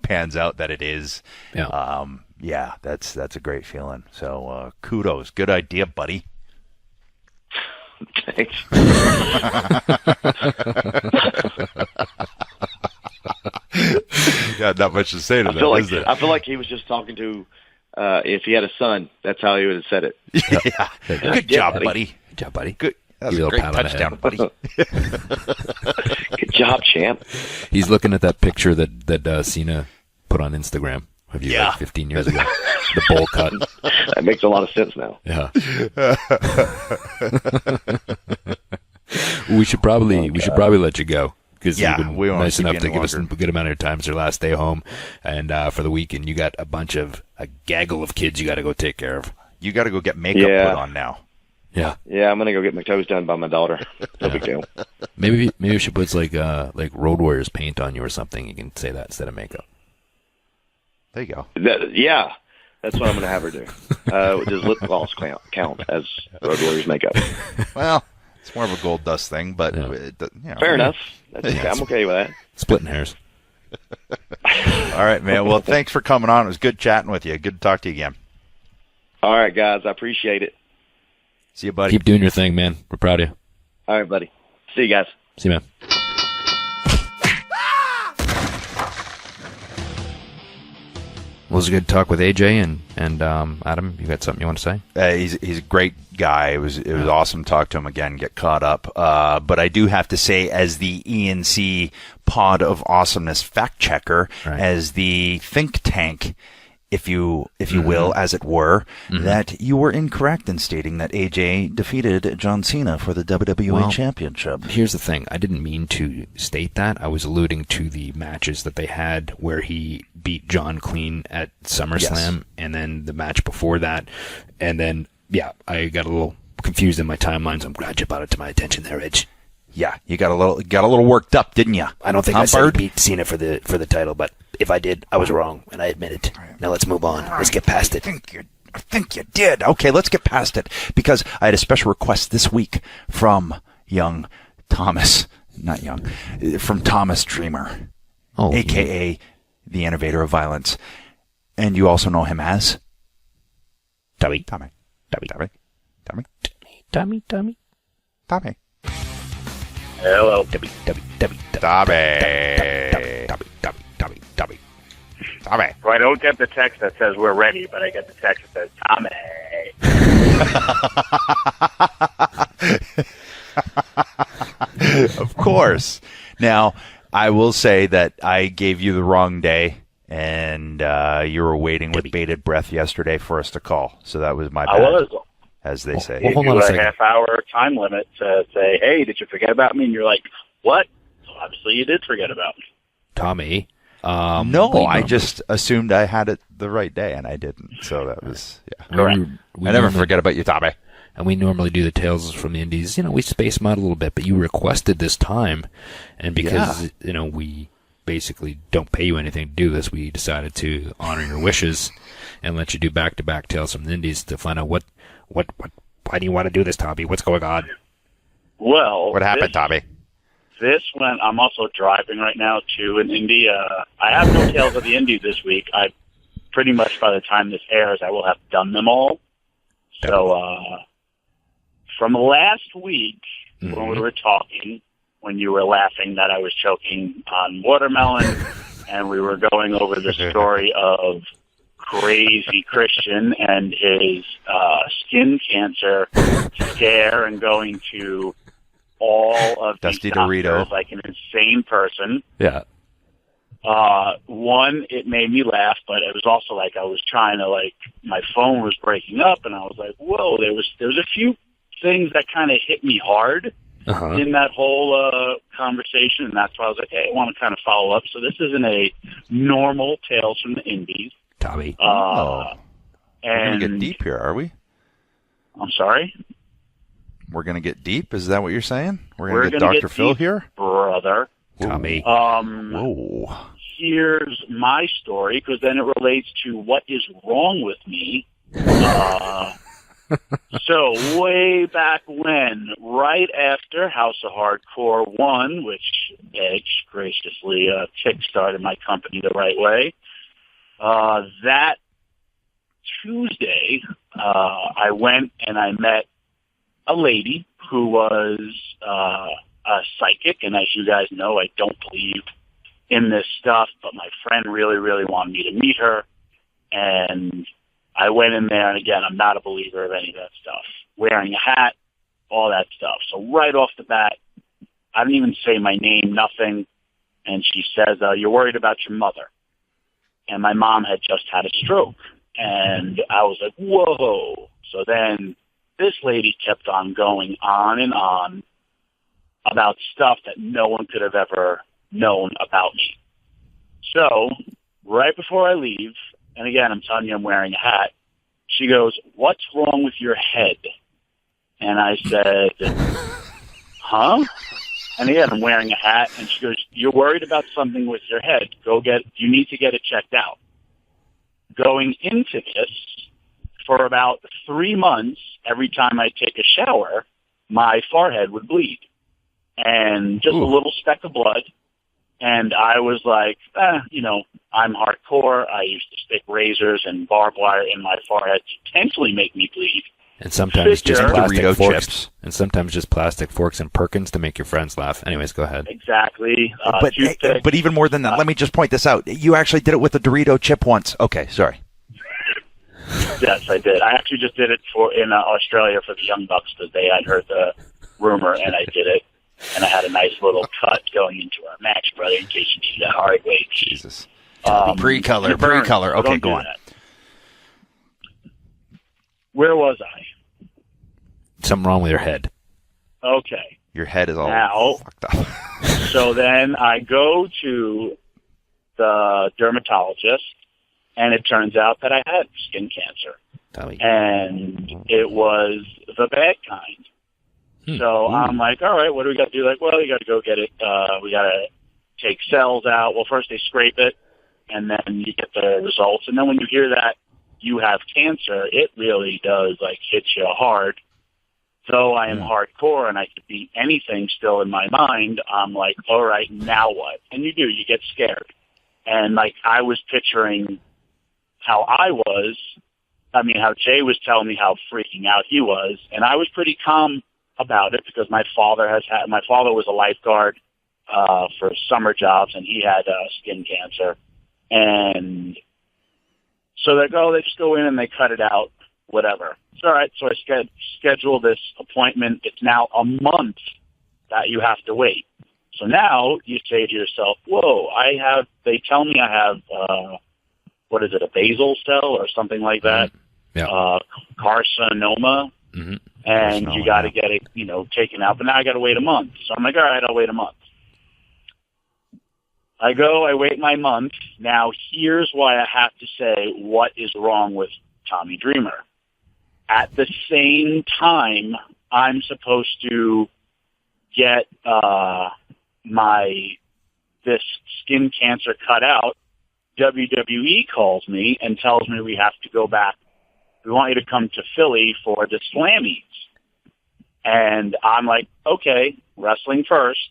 A: pans out that it is, that's a great feeling. So kudos. Good idea, buddy.
B: Thanks.
A: Yeah, not much to say to that, is there?
B: I feel like he was just talking to, if he had a son, that's how he would have said it.
A: Yeah. Good job, buddy.
C: Good job, buddy.
A: Good. That was a great touchdown, buddy.
B: Good job, champ.
C: He's looking at that picture that Cena put on Instagram of you like 15 years ago. The bowl cut.
B: That makes a lot of sense now.
C: Yeah. we should probably let you go. Because you've been nice enough to give us a good amount of your time. It's your last day home, and for the weekend, you got a gaggle of kids you got to go take care of.
A: You got to go get makeup put on now.
C: Yeah.
B: Yeah, I'm gonna go get my toes done by my daughter. No big deal.
C: Maybe she puts like Road Warriors paint on you or something. You can say that instead of makeup.
A: There you go.
B: That's what I'm gonna have her do. Does lip gloss count as Road Warriors makeup?
A: Well, it's more of a gold dust thing, but
B: fair enough. I'm okay with that.
C: Splitting hairs.
A: All right, man. Well, thanks for coming on. It was good chatting with you. Good to talk to you again.
B: All right, guys. I appreciate it.
A: See you, buddy.
C: Keep doing your thing, man. We're proud of you.
B: All right, buddy. See you guys.
C: See you, man. Well, it was a good talk with AJ and Adam. You got something you want to say?
A: He's a great guy. It was awesome to talk to him again, get caught up. But I do have to say, as the ENC Pod of Awesomeness fact checker, as the think tank, if you will, as it were, that you were incorrect in stating that AJ defeated John Cena for the WWE Championship.
C: Here's the thing. I didn't mean to state that. I was alluding to the matches that they had where he beat John clean at SummerSlam, and then the match before that. And then, I got a little confused in my timelines. I'm glad you brought it to my attention there, Edge.
A: Yeah, you got a little worked up, didn't you?
C: I don't think I said he beat Cena for the title, but if I did, I was wrong, and I admit it. Now let's move on. Let's get past it.
A: I think you did. Okay, let's get past it, because I had a special request this week from Thomas Dreamer, a.k.a. the Innovator of Violence. And you also know him as? Tommy.
D: Hello.
A: Tommy.
D: So I don't get the text that says we're ready, but I get the text that says Tommy.
A: Of course. Now, I will say that I gave you the wrong day, and you were waiting with bated breath yesterday for us to call. So that was my bad.
D: I was.
A: As they say.
D: Well, hold on a second. Half-hour time limit to say, hey, did you forget about me? And you're like, what? So obviously you did forget about me.
C: Tommy.
A: No, I just assumed I had it the right day, and I didn't. So that was,
D: correct.
A: I never forget about you, Tommy.
C: And we normally do the Tales from the Indies. We space them out a little bit, but you requested this time. And because, we basically don't pay you anything to do this, we decided to honor your wishes and let you do back-to-back Tales from the Indies to find out why do you want to do this, Tommy? What's going on?
D: Well,
A: what happened, Tommy?
D: This went. I'm also driving right now to an indie. I have no Tales of the Indie this week. I pretty much, by the time this airs, I will have done them all. So from last week, when we were talking, when you were laughing that I was choking on watermelon, and we were going over the story of Crazy Christian and his skin cancer scare and going to all of
A: Dusty
D: these
A: Dorito
D: doctors like an insane person.
C: Yeah.
D: One, it made me laugh, but it was also like I was trying to my phone was breaking up, and I was like, whoa, there was a few things that kind of hit me hard in that whole conversation, and that's why I was like, hey, I want to kind of follow up. So this isn't a normal Tales from the Indies.
C: Tommy.
A: We're
D: and
A: going to get deep here, are we?
D: I'm sorry?
A: We're going to get deep? Is that what you're saying? We're going
D: We're
A: to get
D: gonna
A: Dr. Phil
D: deep,
A: here?
D: Brother.
C: Tommy.
A: Whoa.
D: Here's my story, because then it relates to what is wrong with me. So way back when, right after House of Hardcore 1, which Edge graciously kick-started my company the right way, that Tuesday, I went and I met a lady who was a psychic, and as you guys know, I don't believe in this stuff, but my friend really, really wanted me to meet her, and I went in there, and again, I'm not a believer of any of that stuff. Wearing a hat, all that stuff. So right off the bat, I didn't even say my name, nothing, and she says, you're worried about your mother. And my mom had just had a stroke, and I was like, whoa. So then this lady kept on going on and on about stuff that no one could have ever known about me. So right before I leave, and again, I'm telling you I'm wearing a hat, she goes, what's wrong with your head? And I said, huh? And again, I'm wearing a hat, and she goes, you're worried about something with your head. You need to get it checked out. Going into this, for about 3 months, every time I take a shower, my forehead would bleed. And just a little speck of blood. And I was like, I'm hardcore. I used to stick razors and barbed wire in my forehead to potentially make me bleed.
C: And sometimes just plastic
A: Dorito
C: forks.
A: chips.
C: And sometimes just plastic forks and Perkins to make your friends laugh. Anyways, go ahead.
D: Exactly.
A: But even more than that, let me just point this out. You actually did it with a Dorito chip once. Okay, sorry.
D: Yes, I did. I actually just did it in Australia for the Young Bucks because they had heard the rumor, and I did it. And I had a nice little cut going into our match, brother, in case you need that hard weight.
A: Jesus. Pre-color. Okay, go on.
D: That. Where was I?
C: Something wrong with your head.
D: Okay.
A: Your head is all
D: now,
A: fucked up.
D: So then I go to the dermatologist, and it turns out that I had skin cancer.
C: Tommy.
D: And it was the bad kind. So I'm like, all right, what do we got to do? Like, well, you got to go get it. We got to take cells out. Well, first they scrape it, and then you get the results. And then when you hear that you have cancer, it really does, hit you hard. Though I am hardcore and I could beat anything still in my mind, I'm like, all right, now what? And you get scared. And, I was picturing how how Jay was telling me how freaking out he was, and I was pretty calm about it because my father was a lifeguard for summer jobs, and he had skin cancer. And so they just go in and they cut it out, whatever. It's all right. So I schedule this appointment. It's now a month that you have to wait. So now you say to yourself, whoa, they tell me I have, a basal cell or something like that?
C: Yeah.
D: Carcinoma.
C: Mm-hmm.
D: And you got to get it, taken out. But now I got to wait a month. So I'm like, all right, I'll wait a month. I wait my month. Now, here's why I have to say what is wrong with Tommy Dreamer. At the same time, I'm supposed to get this skin cancer cut out. WWE calls me and tells me we have to go back. We want you to come to Philly for the Slammies. And I'm like, okay, wrestling first.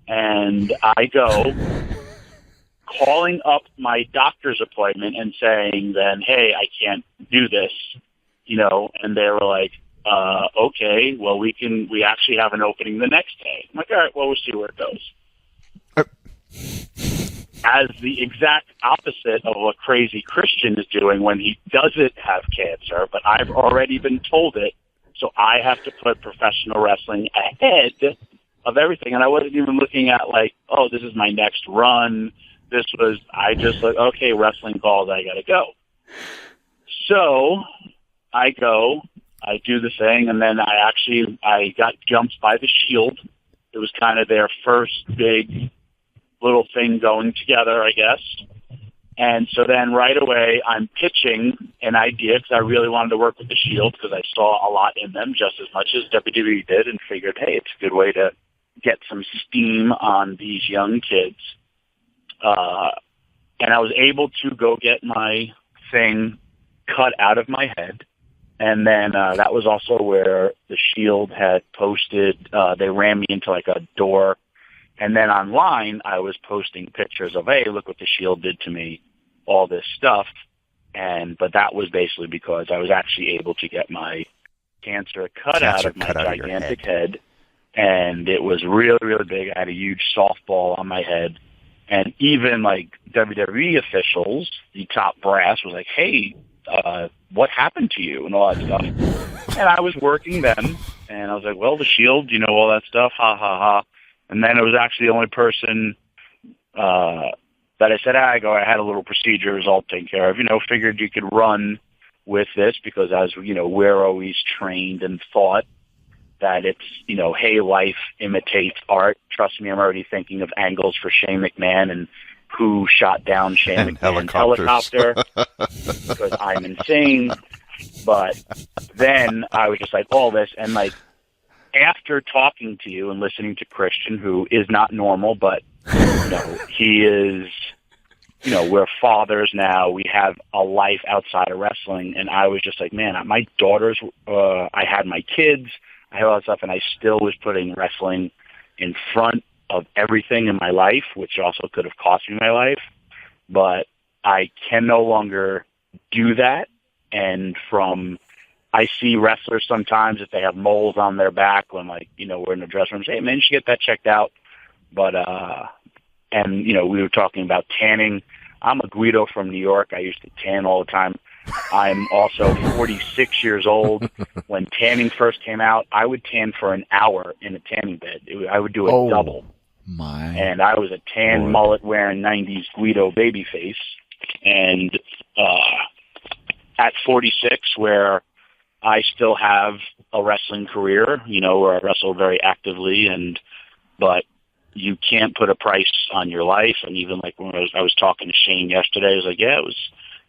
D: And I go, calling up my doctor's appointment and saying then, hey, I can't do this, and they were like, okay, well, we actually have an opening the next day. I'm like, all right, well, we'll see where it goes. As the exact opposite of what crazy Christian is doing when he doesn't have cancer, but I've already been told it, so I have to put professional wrestling ahead of everything. And I wasn't even looking at this is my next run. Okay, wrestling calls, I gotta go. So I go, I do the thing, and then I got jumped by the Shield. It was kind of their first big little thing going together, I guess. And so then right away, I'm pitching an idea because I really wanted to work with the Shield because I saw a lot in them just as much as WWE did and figured, hey, it's a good way to get some steam on these young kids. And I was able to go get my thing cut out of my head. And then that was also where the Shield had posted, they ran me into like a door. And then online, I was posting pictures of, hey, look what the Shield did to me, all this stuff. But that was basically because I was actually able to get my cancer cut out of my gigantic head. And it was really, really big. I had a huge softball on my head. And even like WWE officials, the top brass, was like, hey, what happened to you and all that stuff. And I was working then, and I was like, well, the Shield, all that stuff, ha, ha, ha. And then it was actually the only person that I said, I had a little procedure, it was all taken care of, figured you could run with this because as, we're always trained and thought that it's, hey, life imitates art. Trust me, I'm already thinking of angles for Shane McMahon and who shot down Shane McMahon's helicopter because I'm insane. But then I was just like, all this. And like, after talking to you and listening to Christian, who is not normal, but, he is, we're fathers now. We have a life outside of wrestling. And I was just like, man, my daughters, I had my kids, I had all that stuff, and I still was putting wrestling in front of everything in my life, which also could have cost me my life. But I can no longer do that. And I see wrestlers sometimes if they have moles on their back when, like, we're in the dressing room, say, hey, man, you should get that checked out. But, and, we were talking about tanning. I'm a Guido from New York. I used to tan all the time. I'm also 46 years old. When tanning first came out, I would tan for an hour in a tanning bed. I would do a double. And I was a tan mullet-wearing 90s Guido babyface. And at 46, where I still have a wrestling career, where I wrestle very actively, but you can't put a price on your life. And even like when I was talking to Shane yesterday, I was like, yeah,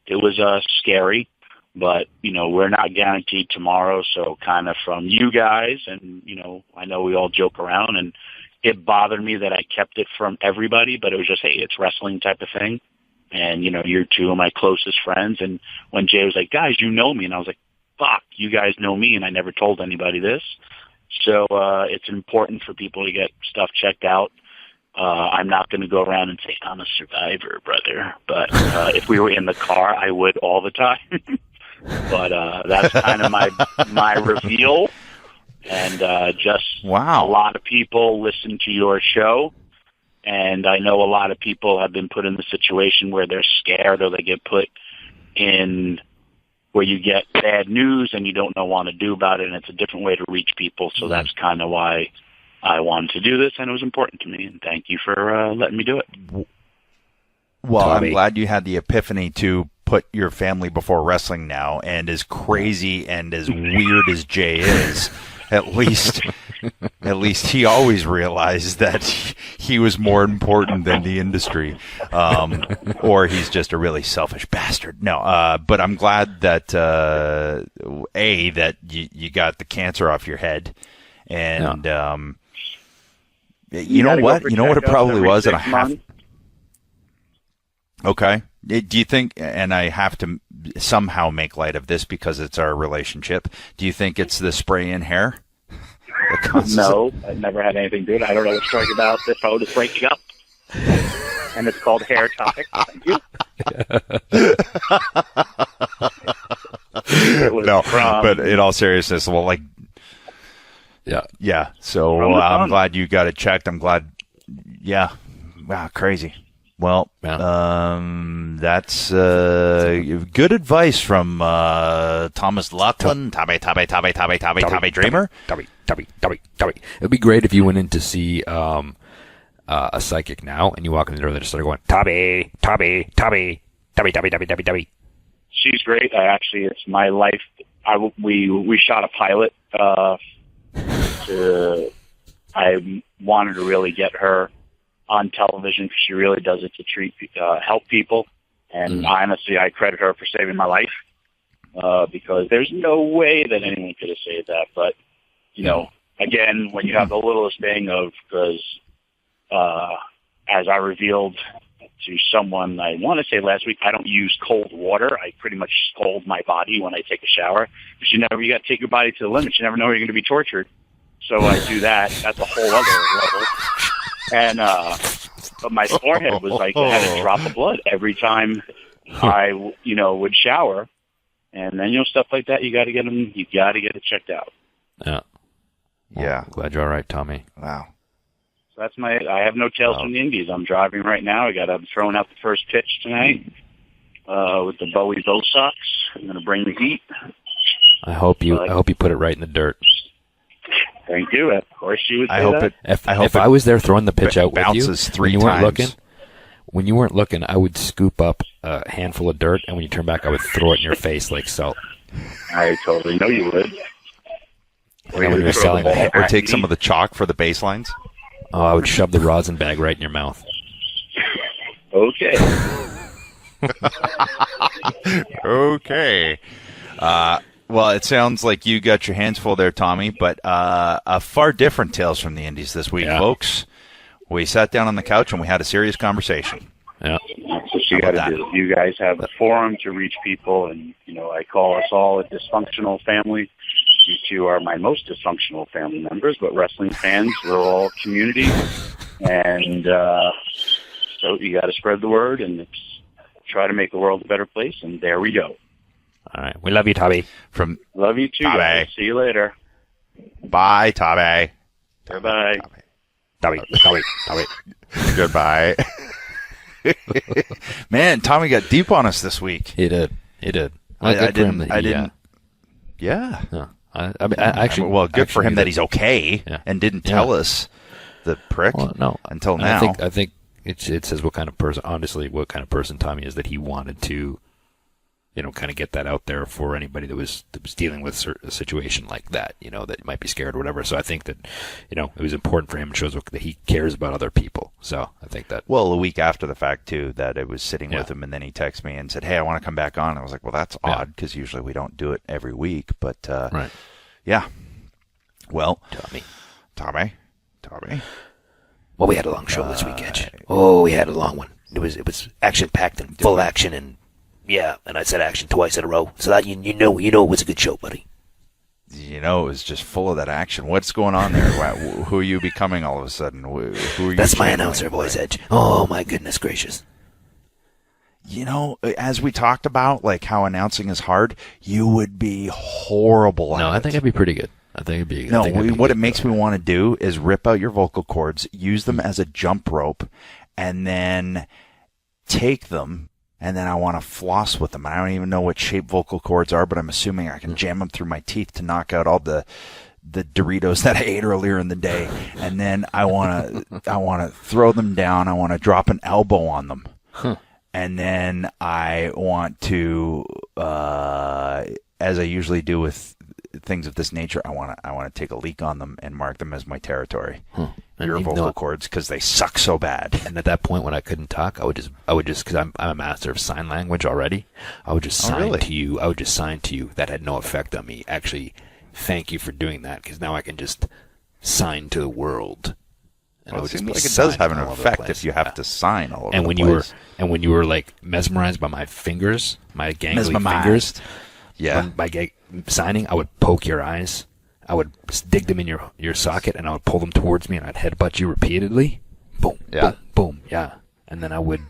D: it was scary, but we're not guaranteed tomorrow. So kind of from you guys, and I know we all joke around, and it bothered me that I kept it from everybody, but it was just, hey, it's wrestling type of thing. And, you're two of my closest friends. And when Jay was like, guys, you know me. And I was like, fuck, you guys know me. And I never told anybody this. So it's important for people to get stuff checked out. I'm not going to go around and say, I'm a survivor, brother. But if we were in the car, I would all the time. But that's kind of my reveal. And a lot of people listen to your show. And I know a lot of people have been put in the situation where they're scared or they get put in where you get bad news and you don't know what to do about it. And it's a different way to reach people. So that's kind of why I wanted to do this. And it was important to me. And thank you for letting me do it.
A: Well, Tommy, I'm glad you had the epiphany to put your family before wrestling now. And as crazy and as weird as Jay is, at least he always realized that he was more important than the industry, or he's just a really selfish bastard. No, but I'm glad that that you got the cancer off your head, and you know what it probably was, and I have. Okay. Do you think, and I have to somehow make light of this because it's our relationship, do you think it's the spray in hair?
D: No, I've never had anything to do it. I don't know what's talking about. This phone is breaking up. And it's called Hair Topic. Thank you.
A: But in all seriousness, yeah. So I'm glad you got it checked. I'm glad. Yeah. Wow, crazy. Well, that's good advice from Thomas Laughlin, Tabby Dreamer.
C: Tabby. It'd be great if you went in to see a psychic now, and you walk in the door and they just started going, Tabby.
D: She's great. It's my life. We shot a pilot. I wanted to really get her on television because she really does it to help people. And honestly, I credit her for saving my life because there's no way that anyone could have saved that. But, again, when you have the littlest thing of, because as I revealed to someone, I want to say last week, I don't use cold water. I pretty much scald my body when I take a shower. Because you got to take your body to the limit. You never know where you're going to be tortured. So I do that. That's a whole other level. And but my forehead was like, I had a drop of blood every time I, would shower. And then, stuff like that, you got to get it checked out.
C: Yeah.
A: Yeah.
C: Well, glad you're all right, Tommy.
A: Wow.
D: So that's I have no tails from the Indies. I'm driving right now. I'm throwing out the first pitch tonight with the Bowie Bo Sox. I'm going to bring the heat.
C: I hope you put it right in the dirt.
D: Thank you. Of course you would say that.
C: If I was there throwing the pitch out with you,
A: bounces 3 times.
C: When you weren't looking, I would scoop up a handful of dirt, and when you turn back, I would throw it in your face like salt.
D: I totally know you would.
C: And when you were selling
A: Or take some of the chalk for the baselines.
C: Oh, I would shove the rosin bag right in your mouth.
D: Okay.
A: Okay. Well, it sounds like you got your hands full there, Tommy, but a far different Tales from the Indies this week, folks. We sat down on the couch and we had a serious conversation.
C: Yeah.
D: That's what you got to do. You guys have a forum to reach people, and, I call us all a dysfunctional family. You two are my most dysfunctional family members, but wrestling fans, we're all community. And so you got to spread the word and try to make the world a better place, and there we go.
C: All right. We love you, Tommy.
D: Love you too, guys. See you later.
A: Bye, Tommy.
D: Bye-bye.
C: Tommy.
A: Goodbye. Man, Tommy got deep on us this week.
C: He did.
A: I didn't. Yeah.
C: No. Actually,
A: good for him that he's okay and didn't tell us, the prick.
C: Well, no,
A: until now.
C: I think it says what kind of person, honestly, what kind of person Tommy is, that he wanted to, kind of get that out there for anybody that was dealing with a situation like that, that might be scared or whatever. So I think that, it was important for him. It shows that he cares about other people. So I think that.
A: Well, a week after the fact, too, that I was sitting with him, and then he texted me and said, "Hey, I want to come back on." I was like, well, that's odd, because usually we don't do it every week. But,
C: right.
A: Yeah. Well,
C: Tommy.
E: Well, we had a long show this week, Edge. Oh, we had a long one. It was action-packed and full action, and and I said action twice in a row. So that you know it was a good show, buddy.
A: It was just full of that action. What's going on there? Who are you becoming all of a sudden? Who are you?
E: That's my announcer voice, Edge. Oh, my goodness gracious.
A: As we talked about, like how announcing is hard, you would be horrible at it.
C: No, I think I'd be pretty good. I think it'd be.
A: No, what it makes me want to do is rip out your vocal cords, use them as a jump rope, and then take them, and then I want to floss with them. I don't even know what shape vocal cords are, but I'm assuming I can jam them through my teeth to knock out all the Doritos that I ate earlier in the day. And then I want to throw them down. I want to drop an elbow on them. And then I want to, as I usually do with things of this nature, I want to take a leak on them and mark them as my territory. Your vocal cords, because they suck so bad.
C: And at that point, when I couldn't talk, I would just because I'm a master of sign language already. I would just sign to you. I would just sign to you. That had no effect on me. Actually, thank you for doing that, because now I can just sign to the world.
A: And it seems like it does have an effect if you have to sign all over
C: and
A: the
C: when
A: place.
C: when you were like mesmerized by my fingers, my gangly fingers, by signing, I would poke your eyes. I would dig them in your socket, and I would pull them towards me, and I'd headbutt you repeatedly. Boom, boom, boom, and then I would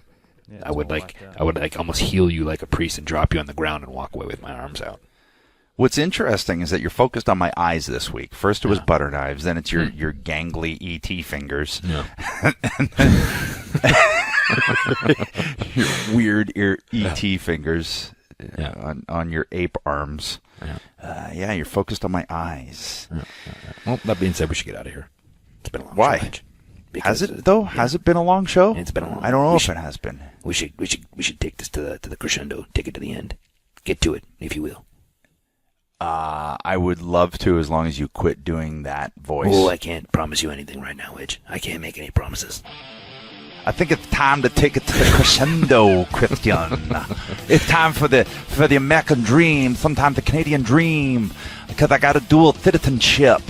C: almost heal you like a priest and drop you on the ground and walk away with my arms out.
A: What's interesting is that you're focused on my eyes this week. First it was butter knives, then it's your gangly ET fingers. And then your weird ET fingers on your ape arms. You're focused on my eyes.
C: Well, that being said, we should get out of here. It's been a long show.
A: Why? Has it though? Has it been a long show?
E: It's been a long.
A: I don't know if it has been.
E: We should take this to the crescendo. Take it to the end. Get to it, if you will.
A: I would love to, as long as you quit doing that voice.
E: Oh, I can't promise you anything right now, Edge. I can't make any promises.
A: I think it's time to take it to the crescendo, Christian. It's time for the American dream, sometimes the Canadian dream, because I got a dual citizenship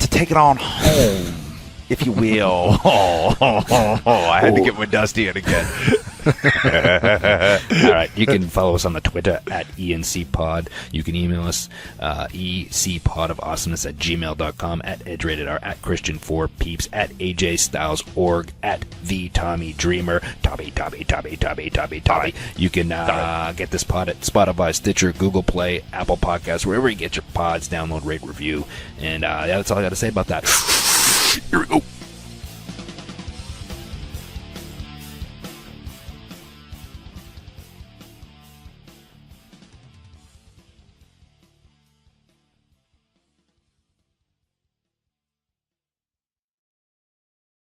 A: to take it on home, if you will. I had to get my Dusty in again.
C: All right, you can follow us on the Twitter at ENCPod. You can email us ecpodofawesomeness@gmail.com, at EdgeRatedR, at Christian4Peeps, at AJStylesOrg, at the Tommy Dreamer. Tommy. You can get this pod at Spotify, Stitcher, Google Play, Apple Podcasts, wherever you get your pods. Download, rate, review, and that's all I got to say about that. Here we go.